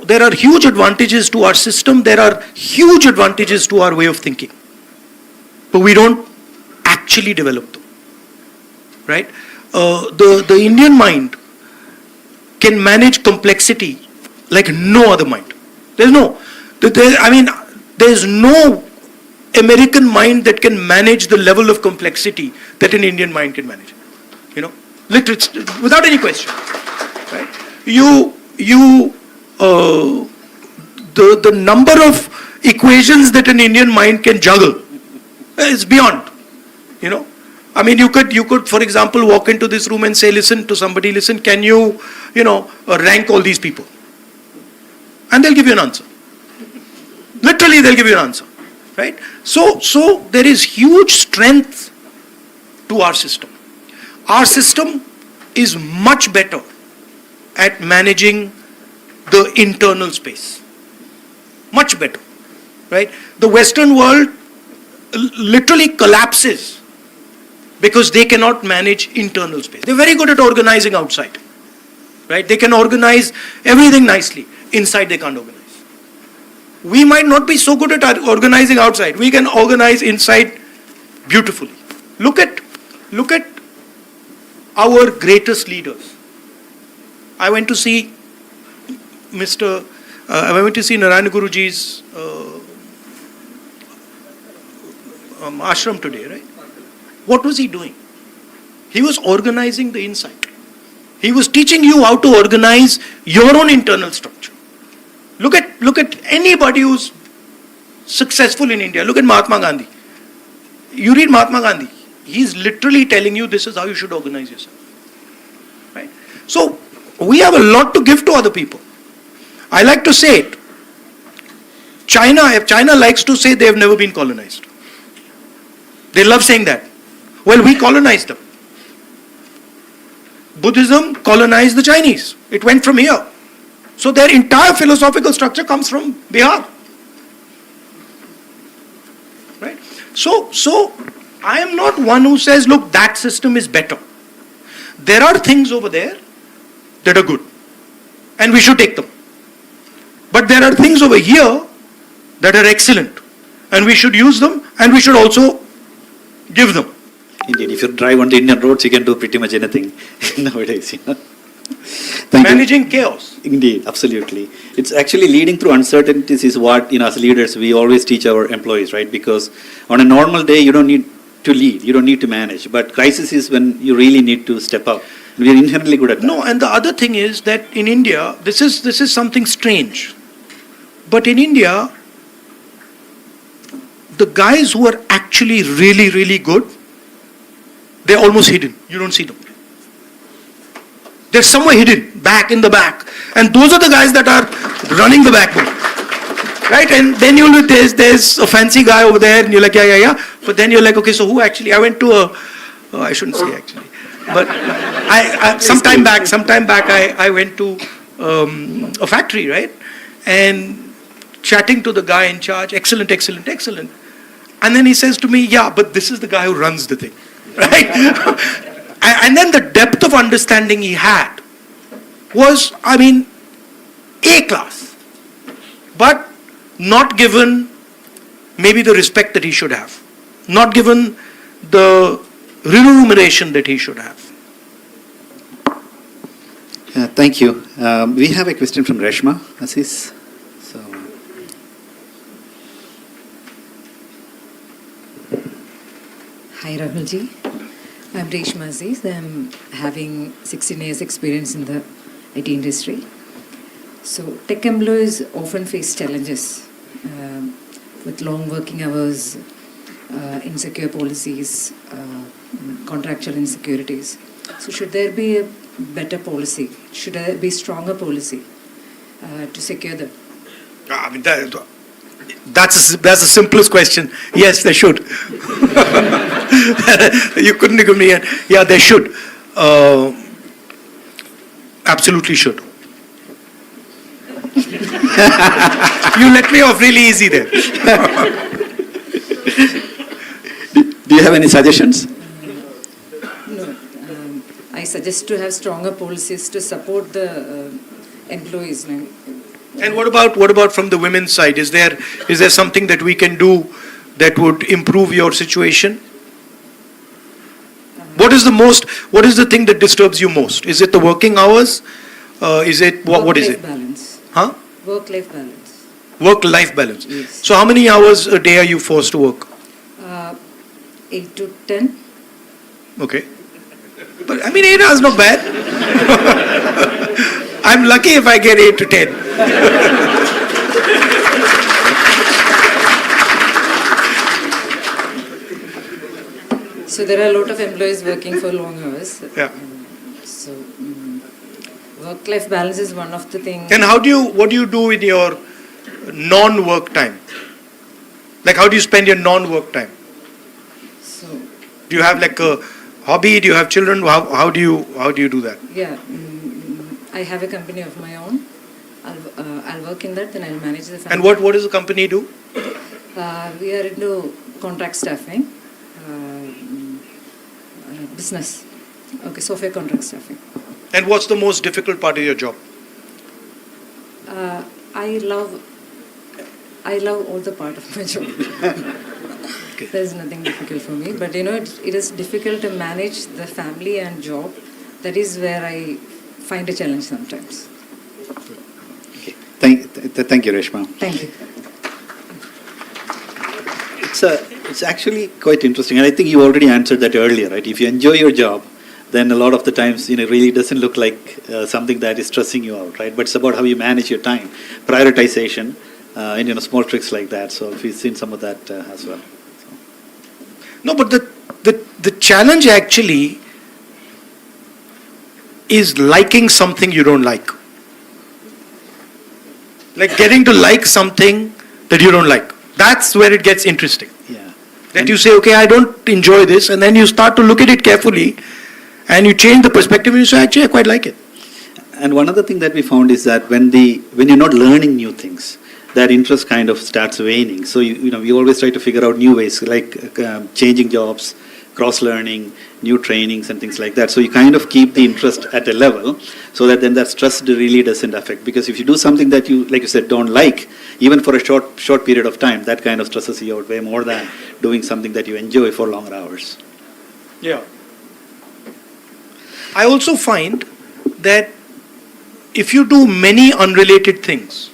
there are huge advantages to our system, there are huge advantages to our way of thinking. But we don't actually develop them. Right? The Indian mind can manage complexity like no other mind. There's no American mind that can manage the level of complexity that an Indian mind can manage. You know, literally, without any question. Right? The number of equations that an Indian mind can juggle is beyond. You know, I mean, you could, for example, walk into this room and say, listen to somebody, listen, can you rank all these people? And they'll give you an answer. Literally, they'll give you an answer. Right? So there is huge strength to our system. Our system is much better at managing the internal space. Much better. Right? The Western world literally collapses because they cannot manage internal space. They're very good at organizing outside. Right? They can organize everything nicely. Inside they can't organize. We might not be so good at organizing outside. We can organize inside beautifully. Look at our greatest leaders. I went to see Narayana Guruji's ashram today, right? What was he doing? He was organizing the inside. He was teaching you how to organize your own internal structure. Look at anybody who's successful in India. Look at Mahatma Gandhi. You read Mahatma Gandhi. He's literally telling you this is how you should organize yourself. Right? So we have a lot to give to other people. I like to say it. China likes to say they have never been colonized. They love saying that. Well, we colonized them. Buddhism colonized the Chinese. It went from here. So their entire philosophical structure comes from Bihar. Right? So I am not one who says, look, that system is better. There are things over there that are good. And we should take them. But there are things over here that are excellent. And we should use them and we should also give them. Indeed, if you drive on the Indian roads, you can do pretty much anything nowadays. Managing chaos. Indeed, absolutely. It's actually leading through uncertainties is what, as leaders, we always teach our employees, right? Because on a normal day, you don't need to lead, you don't need to manage. But crisis is when you really need to step up. We are inherently good at that. No, and the other thing is that in India, this is something strange. But in India, the guys who are actually really, really good, they're almost hidden. You don't see them. They're somewhere hidden, back in the back. And those are the guys that are running the backbone. Right? And then there's a fancy guy over there, and you're like, yeah. But then you're like, okay, so who actually? I went to I shouldn't say actually. But I sometime back, I went to a factory, right? And chatting to the guy in charge, excellent. And then he says to me, yeah, but this is the guy who runs the thing, right? And then the depth of understanding he had was, A class. But not given maybe the respect that he should have. Not given the remuneration that he should have. Thank you. We have a question from Reshma Aziz. So. Hi Rahulji, I'm Reshma Aziz. I'm having 16 years experience in the IT industry. So tech employees often face challenges with long working hours, insecure policies, contractual insecurities. So should there be a better policy? Should there be stronger policy to secure them? That's the simplest question. Yes, they should. You couldn't give me an... Yeah, they should. Absolutely should. You let me off really easy there. Do you have any suggestions? No. I suggest to have stronger policies to support the employees. And what about from the women's side? Is there something that we can do that would improve your situation? What is the thing that disturbs you most? Is it the working hours? Is it what is it? Work-life balance. Huh? Work-life balance. Work-life balance. Yes. So how many hours a day are you forced to work? 8 to 10. Okay. But 8 hours not bad. I'm lucky if I get 8 to 10. So there are a lot of employees working for long hours. Yeah. So work-life balance is one of the things. And what do you do in your non-work time? Like how do you spend your non-work time? So do you have like a hobby? Do you have children? How do you do that? Yeah, I have a company of my own. I'll work in that, then I'll manage the family. And what does the company do? We are into contract staffing, business. Okay, software contract staffing. And what's the most difficult part of your job? I love all the part of my job. Okay. There's nothing difficult for me, but it is difficult to manage the family and job. That is where I find a challenge sometimes. Okay. Thank you, Reshma. Thank you. It's actually quite interesting, and I think you already answered that earlier, right? If you enjoy your job, then a lot of the times, it really doesn't look like something that is stressing you out, right? But it's about how you manage your time, prioritization, and small tricks like that. So we've seen some of that as well. So. No, but the challenge actually is liking something you don't like. Like getting to like something that you don't like. That's where it gets interesting. Yeah. That you say, okay, I don't enjoy this, and then you start to look at it carefully, and you change the perspective, and you say, actually, I quite like it. And one other thing that we found is that when you're not learning new things, that interest kind of starts waning. So we always try to figure out new ways, like changing jobs, cross-learning, new trainings and things like that. So you kind of keep the interest at a level so that then that stress really doesn't affect. Because if you do something that you, like you said, don't like, even for a short period of time, that kind of stresses you out way more than doing something that you enjoy for longer hours. Yeah. I also find that if you do many unrelated things,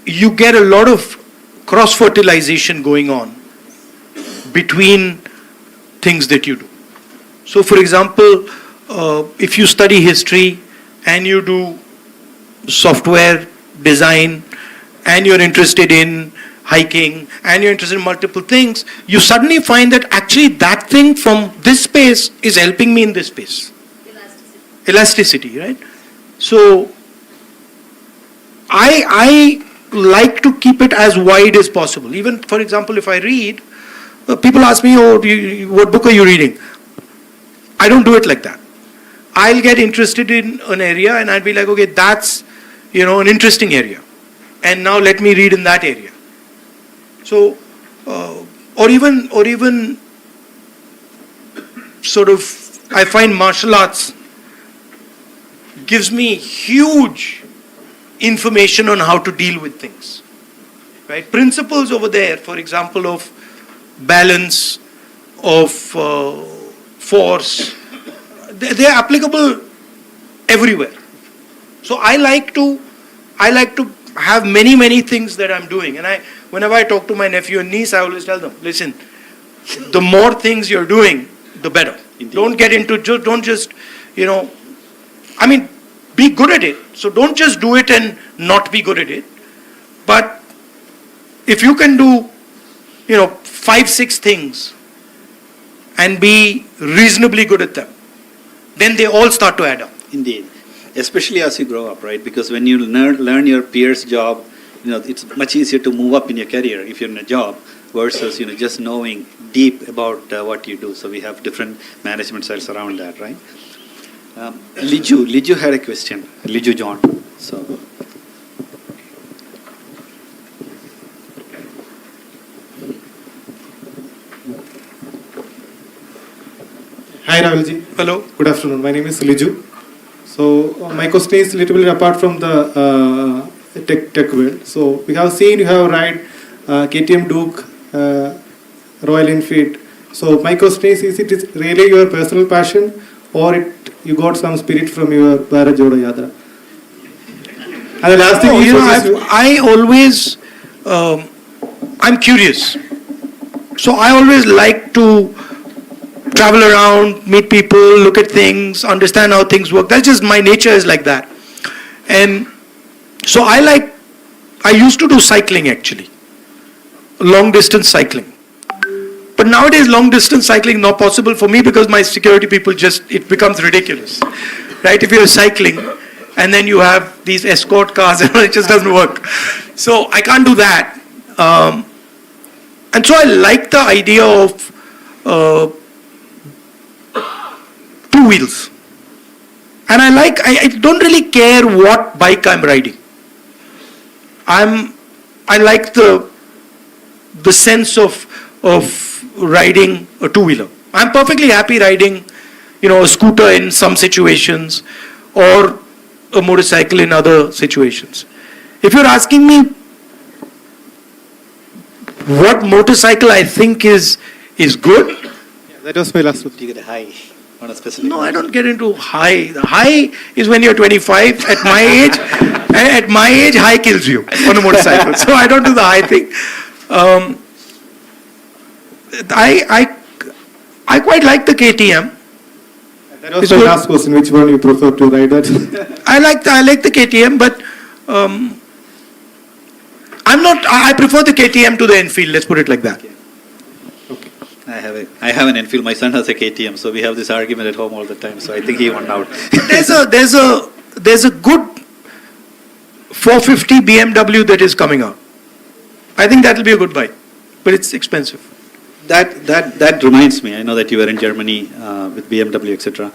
you get a lot of cross-fertilization going on between things that you do. So for example, if you study history and you do software design and you're interested in hiking, and you're interested in multiple things, you suddenly find that actually that thing from this space is helping me in this space. Elasticity, right? So I like to keep it as wide as possible. Even, for example, if I read, people ask me, oh, what book are you reading? I don't do it like that. I'll get interested in an area and I'll be like, okay, that's, an interesting area. And now let me read in that area. So, or even sort of, I find martial arts gives me huge information on how to deal with things. Right? Principles over there, for example, of balance, of force, they are applicable everywhere. So I like to have many things that I'm doing. And whenever I talk to my nephew and niece, I always tell them, listen, the more things you're doing, the better. Indeed. Don't get into, don't just, be good at it. So don't just do it and not be good at it. But if you can do, 5-6 things and be reasonably good at them, then they all start to add up. Indeed. Especially as you grow up, right? Because when you learn your peer's job, it's much easier to move up in your career if you're in a job versus, just knowing deep about what you do. So we have different management styles around that, right? Liju had a question. Liju John. So. Hi Rahulji. Hello. Good afternoon. My name is Liju. So my question is a little bit apart from the tech world. So we have seen you have ride KTM Duke, Royal Enfield. So my question is it really your personal passion or you got some spirit from your Bharat Jodo Yatra? And the last thing I always, I'm curious. So I always like to travel around, meet people, look at things, understand how things work. That's just my nature is like that. And so I used to do cycling actually, long distance cycling. But nowadays long distance cycling not possible for me because my security people it becomes ridiculous. Right? If you're cycling and then you have these escort cars, it just doesn't work. So I can't do that. And so I like the idea of two wheels. And I don't really care what bike I'm riding. I like the sense of riding a two-wheeler. I'm perfectly happy riding, a scooter in some situations or a motorcycle in other situations. If you're asking me what motorcycle I think is good. Yeah, that was my last question. Do you get a high on a specific? No, I don't get into high. The high is when you're 25. At my age, high kills you on a motorcycle. So I don't do the high thing. I quite like the KTM. That was my last question. Which one you prefer to ride that? I like the KTM, but I prefer the KTM to the Enfield. Let's put it like that. Okay. I have an Enfield. My son has a KTM, so we have this argument at home all the time. So I think he won out. There's a good 450 BMW that is coming out. I think that will be a good bike, but it's expensive. That reminds me. I know that you were in Germany with BMW, etc.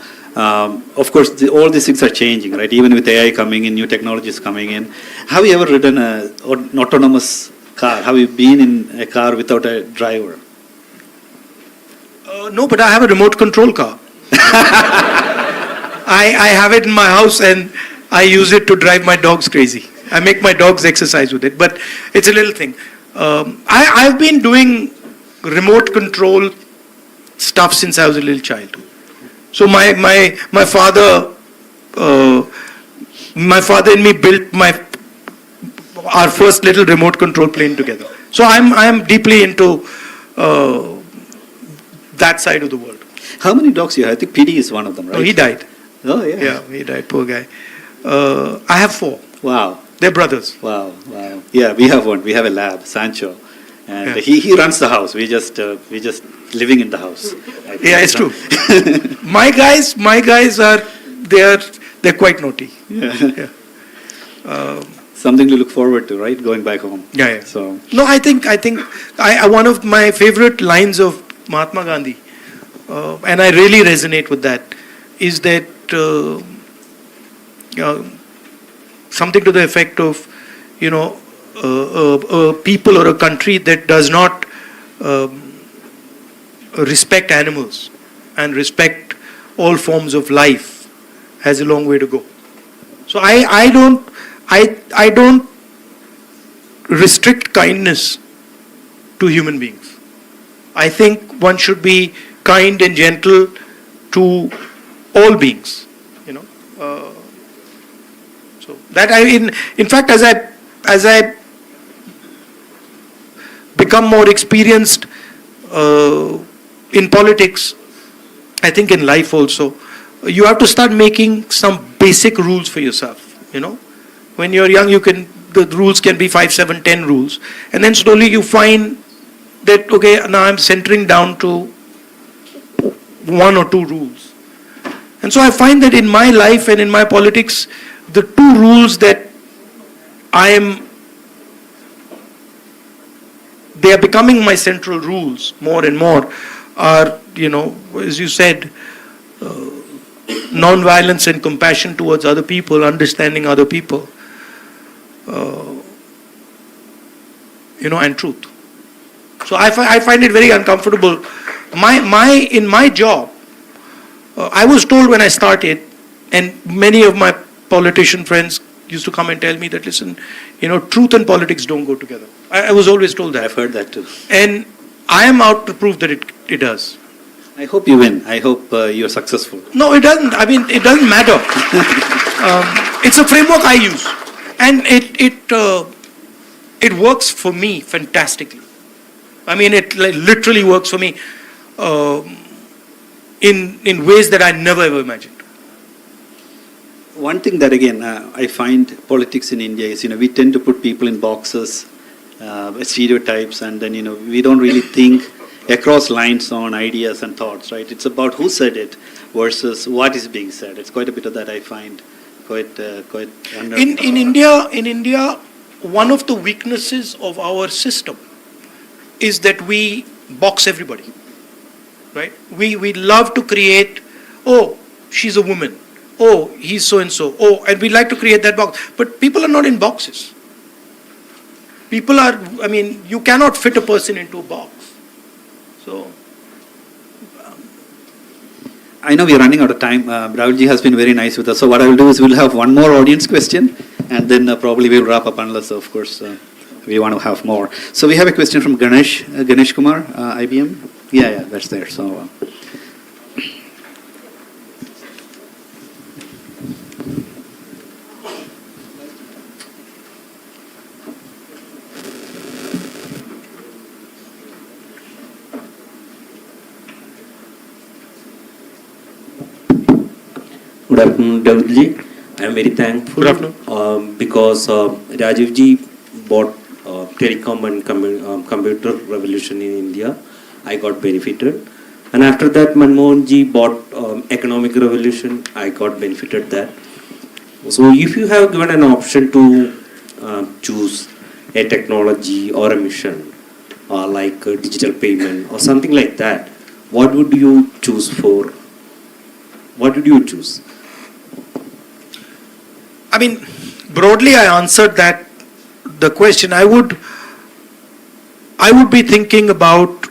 Of course, all these things are changing, right? Even with AI coming in, new technologies coming in. Have you ever ridden an autonomous car? Have you been in a car without a driver? No, but I have a remote control car. I have it in my house and I use it to drive my dogs crazy. I make my dogs exercise with it, but it's a little thing. I've been doing remote control stuff since I was a little child. So my father and me built our first little remote control plane together. So I'm deeply into that side of the world. How many dogs you have? I think PD is one of them, right? No, he died. Oh yeah. Yeah, he died. Poor guy. I have 4. Wow. They're brothers. Wow, wow. Yeah, we have one. We have a lab, Sancho, and he runs the house. We just living in the house. Yeah, it's true. my guys are they're quite naughty. Yeah. Something to look forward to, right? Going back home. Yeah. So no, I think one of my favorite lines of Mahatma Gandhi, and I really resonate with that, is that something to the effect of, a people or a country that does not respect animals and respect all forms of life has a long way to go. So I don't restrict kindness to human beings. I think one should be kind and gentle to all beings. So that in fact, as I become more experienced in politics, I think in life also, you have to start making some basic rules for yourself. When you're young, the rules can be 5, 7, 10 rules, and then slowly you find that, okay, now I'm centering down to 1 or 2 rules. And so I find that in my life and in my politics, the 2 rules that they are becoming my central rules more and more are, as you said, non-violence and compassion towards other people, understanding other people, and truth. So I find it very uncomfortable. In my job, I was told when I started, and many of my politician friends used to come and tell me that, listen, truth and politics don't go together. I was always told that. I've heard that too. And I am out to prove that it does. I hope you win. I hope you're successful. No, it doesn't. I mean, it doesn't matter. It's a framework I use, and it works for me fantastically. I mean, it literally works for me in ways that I never ever imagined. One thing that again I find politics in India is we tend to put people in boxes, stereotypes, and then we don't really think across lines on ideas and thoughts, right? It's about who said it versus what is being said. It's quite a bit of that I find quite under. In India, one of the weaknesses of our system is that we box everybody, right? We love to create, oh, she's a woman, oh, he's so and so, oh, and we like to create that box. But people are not in boxes. People are, you cannot fit a person into a box. So, I know we're running out of time. Rahulji has been very nice with us. So what I will do is we'll have one more audience question, and then probably we'll wrap up unless, of course, we want to have more. So we have a question from Ganesh Kumar, IBM. Yeah, that's there. So. Good afternoon, Rahulji. I am very thankful because Rajiv ji bought telecom and computer revolution in India. I got benefited. And after that, Manmohan ji bought economic revolution. I got benefited that. So if you have given an option to choose a technology or a mission, like digital payment or something like that, what would you choose for? What did you choose? Broadly, I answered the question. I would be thinking about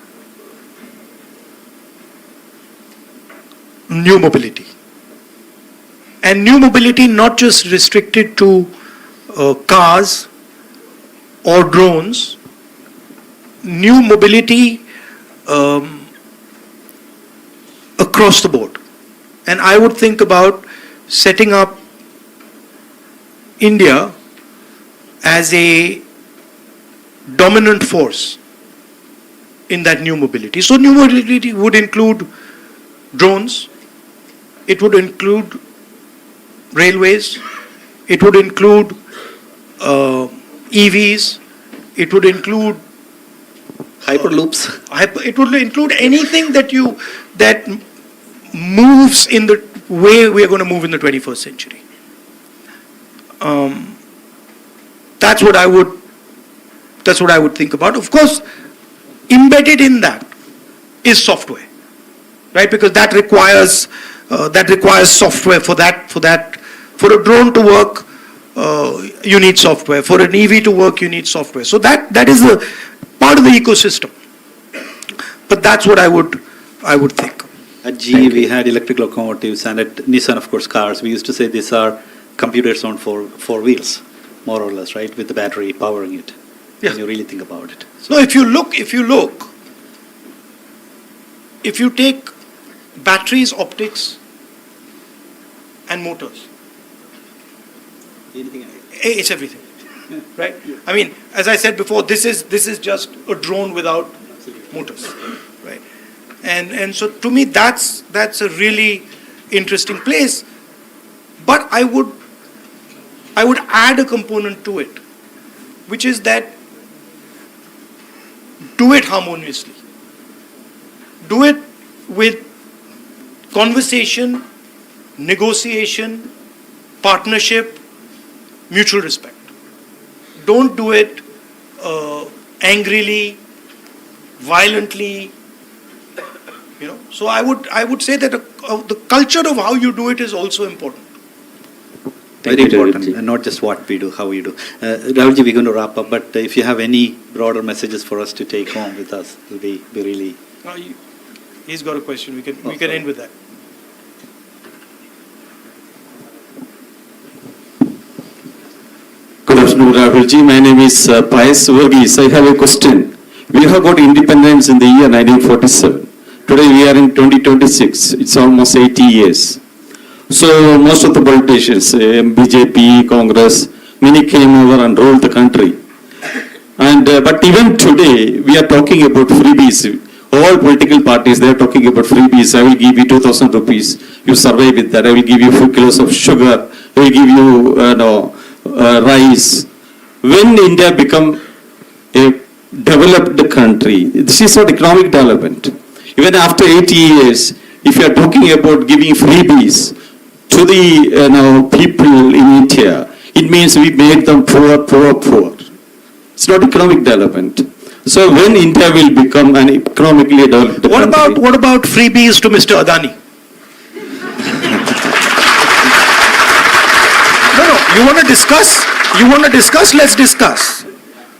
new mobility. And new mobility not just restricted to cars or drones. New mobility across the board. And I would think about setting up India as a dominant force in that new mobility. So new mobility would include drones, it would include railways, it would include EVs. It would include Hyperloops. It would include anything that moves in the way we are going to move in the 21st century. That's what I would think about. Of course, embedded in that is software, right? Because that requires software for that. For a drone to work, you need software. For an EV to work, you need software. So that is a part of the ecosystem. But that's what I would think. At GE, we had electric locomotives, and at Nissan, of course, cars. We used to say these are computers on four wheels, more or less, right, with the battery powering it. Yeah. When you really think about it. So if you take batteries, optics, and motors, it's everything, right? I mean, as I said before, this is just a drone without motors, right? And so to me, that's a really interesting place. But I would add a component to it, which is that do it harmoniously. Do it with conversation, negotiation, partnership, mutual respect. Don't do it angrily, violently. So I would say that the culture of how you do it is also important. Very important, and not just what we do, how we do. Rahulji, we're going to wrap up, but if you have any broader messages for us to take home with us, it'll be really. He's got a question. We can end with that. Good afternoon, Rahulji. My name is Pius Verghese. I have a question. We have got independence in the year 1947. Today we are in 2026. It's almost 80 years. So most of the politicians, BJP, Congress, many came over and ruled the country. And but even today we are talking about freebies. All political parties, they are talking about freebies. I will give you 2,000 rupees. You survive with that. I will give you 4 kilos of sugar. I will give you rice. When India become a developed country, this is not economic development. Even after 80 years, if you are talking about giving freebies to the people in India, it means we made them poor. It's not economic development. So when India will become an economically developed country? What about freebies to Mr. Adani? No. You want to discuss? Let's discuss.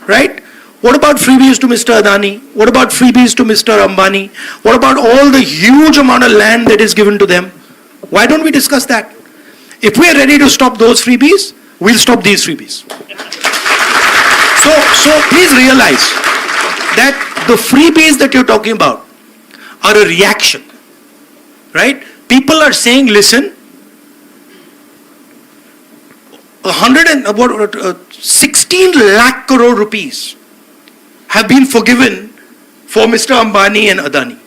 Right? What about freebies to Mr. Adani? What about freebies to Mr. Ambani? What about all the huge amount of land that is given to them? Why don't we discuss that? If we are ready to stop those freebies, we'll stop these freebies. So please realize that the freebies that you're talking about are a reaction, right? People are saying, listen, 16 lakh crore rupees have been forgiven for Mr. Ambani and Adani,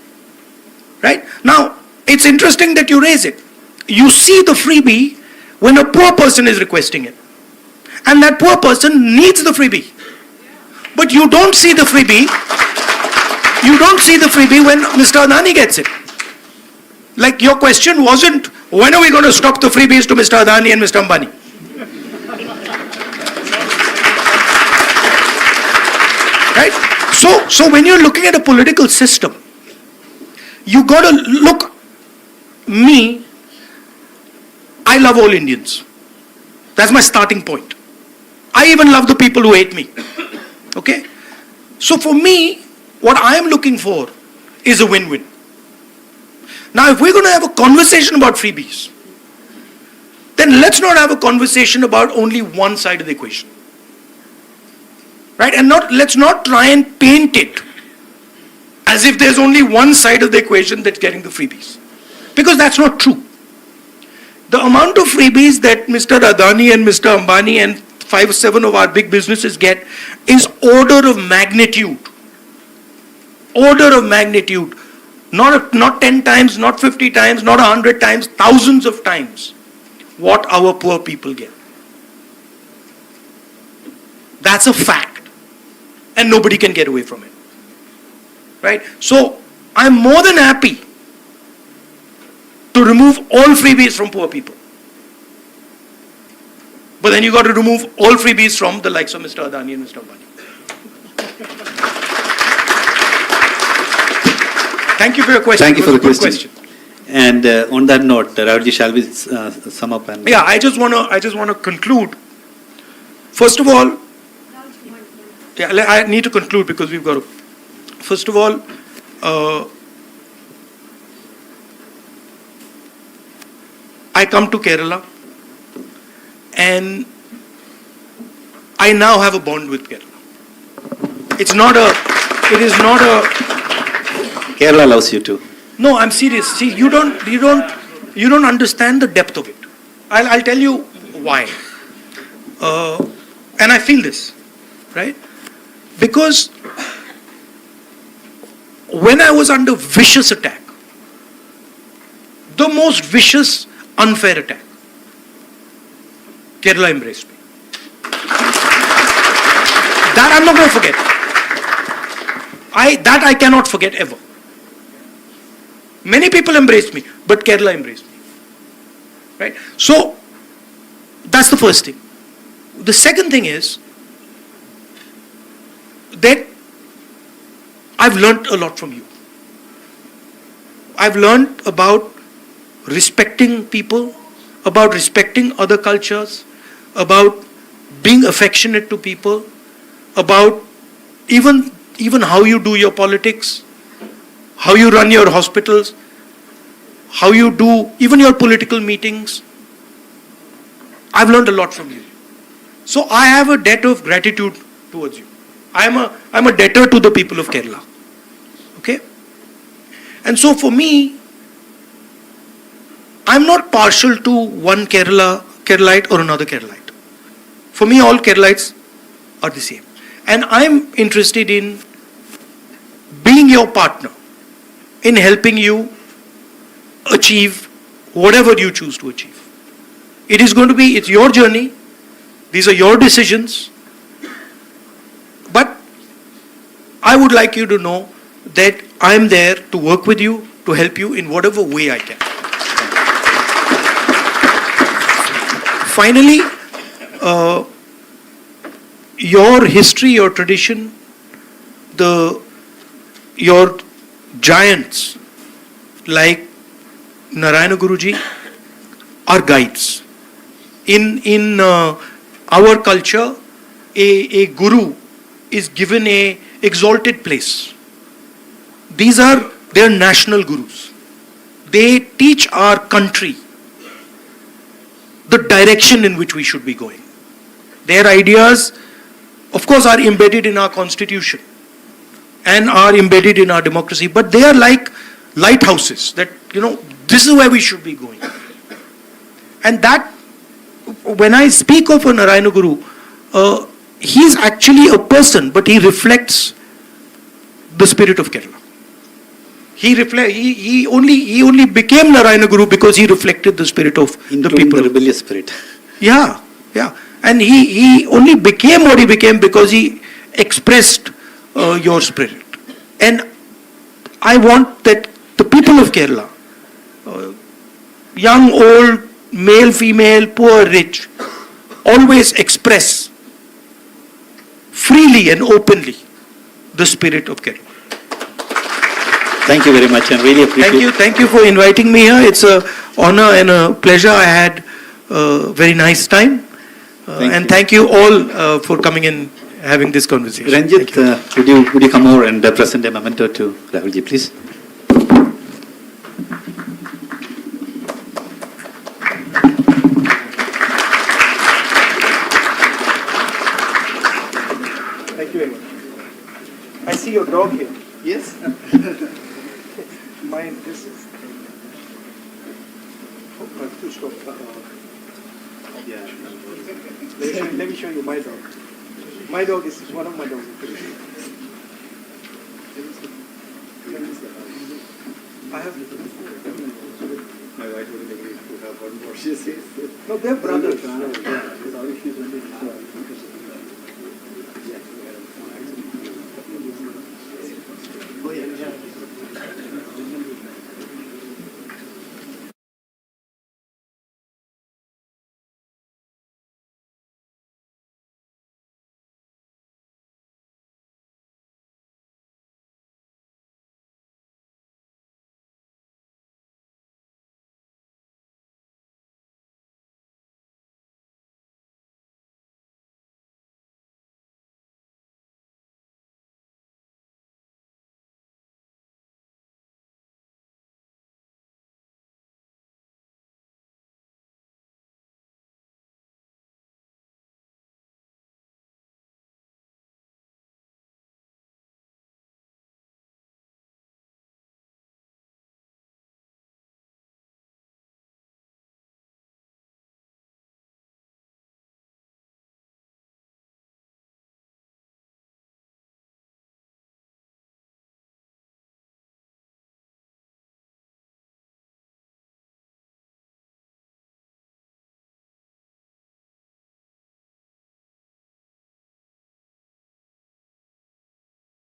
right? Now, it's interesting that you raise it. You see the freebie when a poor person is requesting it. And that poor person needs the freebie. But you don't see the freebie. You don't see the freebie when Mr. Adani gets it. Like your question wasn't, when are we going to stop the freebies to Mr. Adani and Mr. Ambani? Right? So when you're looking at a political system, you got to look, I love all Indians. That's my starting point. I even love the people who hate me. Okay? So for me, what I am looking for is a win-win. Now, if we're going to have a conversation about freebies, then let's not have a conversation about only one side of the equation. Right? And let's not try and paint it as if there's only one side of the equation that's getting the freebies. Because that's not true. The amount of freebies that Mr. Adani and Mr. Ambani and 5 or 7 of our big businesses get is order of magnitude. Order of magnitude. Not 10 times, not 50 times, not 100 times, thousands of times what our poor people get. That's a fact. And nobody can get away from it. Right? So, I'm more than happy to remove all freebies from poor people. But then you got to remove all freebies from the likes of Mr. Adani and Mr. Ambani. Thank you for your question. Thank you for the Good question. And on that note, Rahulji, shall we sum up? And Yeah, I just want to conclude. First of all, yeah, I need to conclude because we've got to. First of all, I come to Kerala, and I now have a bond with Kerala. It is not a. Kerala loves you too. No, I'm serious. See, you don't understand the depth of it. I'll tell you why. And I feel this, right? Because when I was under vicious attack, the most vicious, unfair attack, Kerala embraced me. That I'm not going to forget. That I cannot forget ever. Many people embraced me, but Kerala embraced me. Right? So, that's the first thing. The second thing is that I've learned a lot from you. I've learned about respecting people, about respecting other cultures, about being affectionate to people, about even how you do your politics, how you run your hospitals, how you do even your political meetings. I've learned a lot from you. So I have a debt of gratitude towards you. I'm a debtor to the people of Kerala. Okay? And so for me, I'm not partial to one Keralite or another Keralite. For me, all Keralites are the same. And I'm interested in being your partner, in helping you achieve whatever you choose to achieve. It's your journey. These are your decisions. But I would like you to know that I'm there to work with you, to help you in whatever way I can. Finally, your history, your tradition, your giants like Narayana Guruji are guides. In our culture, a guru is given a exalted place. They are national gurus. They teach our country the direction in which we should be going. Their ideas, of course, are embedded in our constitution and are embedded in our democracy, but they are like lighthouses that, this is where we should be going. And that, when I speak of a Narayana Guru, he is actually a person, but he reflects the spirit of Kerala. He only became Narayana Guru because he reflected the spirit of the people. The rebellious spirit. Yeah. And he only became what he became because he expressed your spirit. And I want that the people of Kerala, young, old, male, female, poor, rich, always express freely and openly the spirit of Keralam. Thank you very much, and really appreciate. Thank you for inviting me here. It's an honor and a pleasure. I had a very nice time. Thank you all for coming and having this conversation. Ranjit, would you come over and present a memento to Rahulji, please? Thank you very much. I see your dog here. Yes. Mine, this is. Let me show you my dog. My dog is one of my dogs. I have. My wife would agree to have one more. She says. No, they're brothers.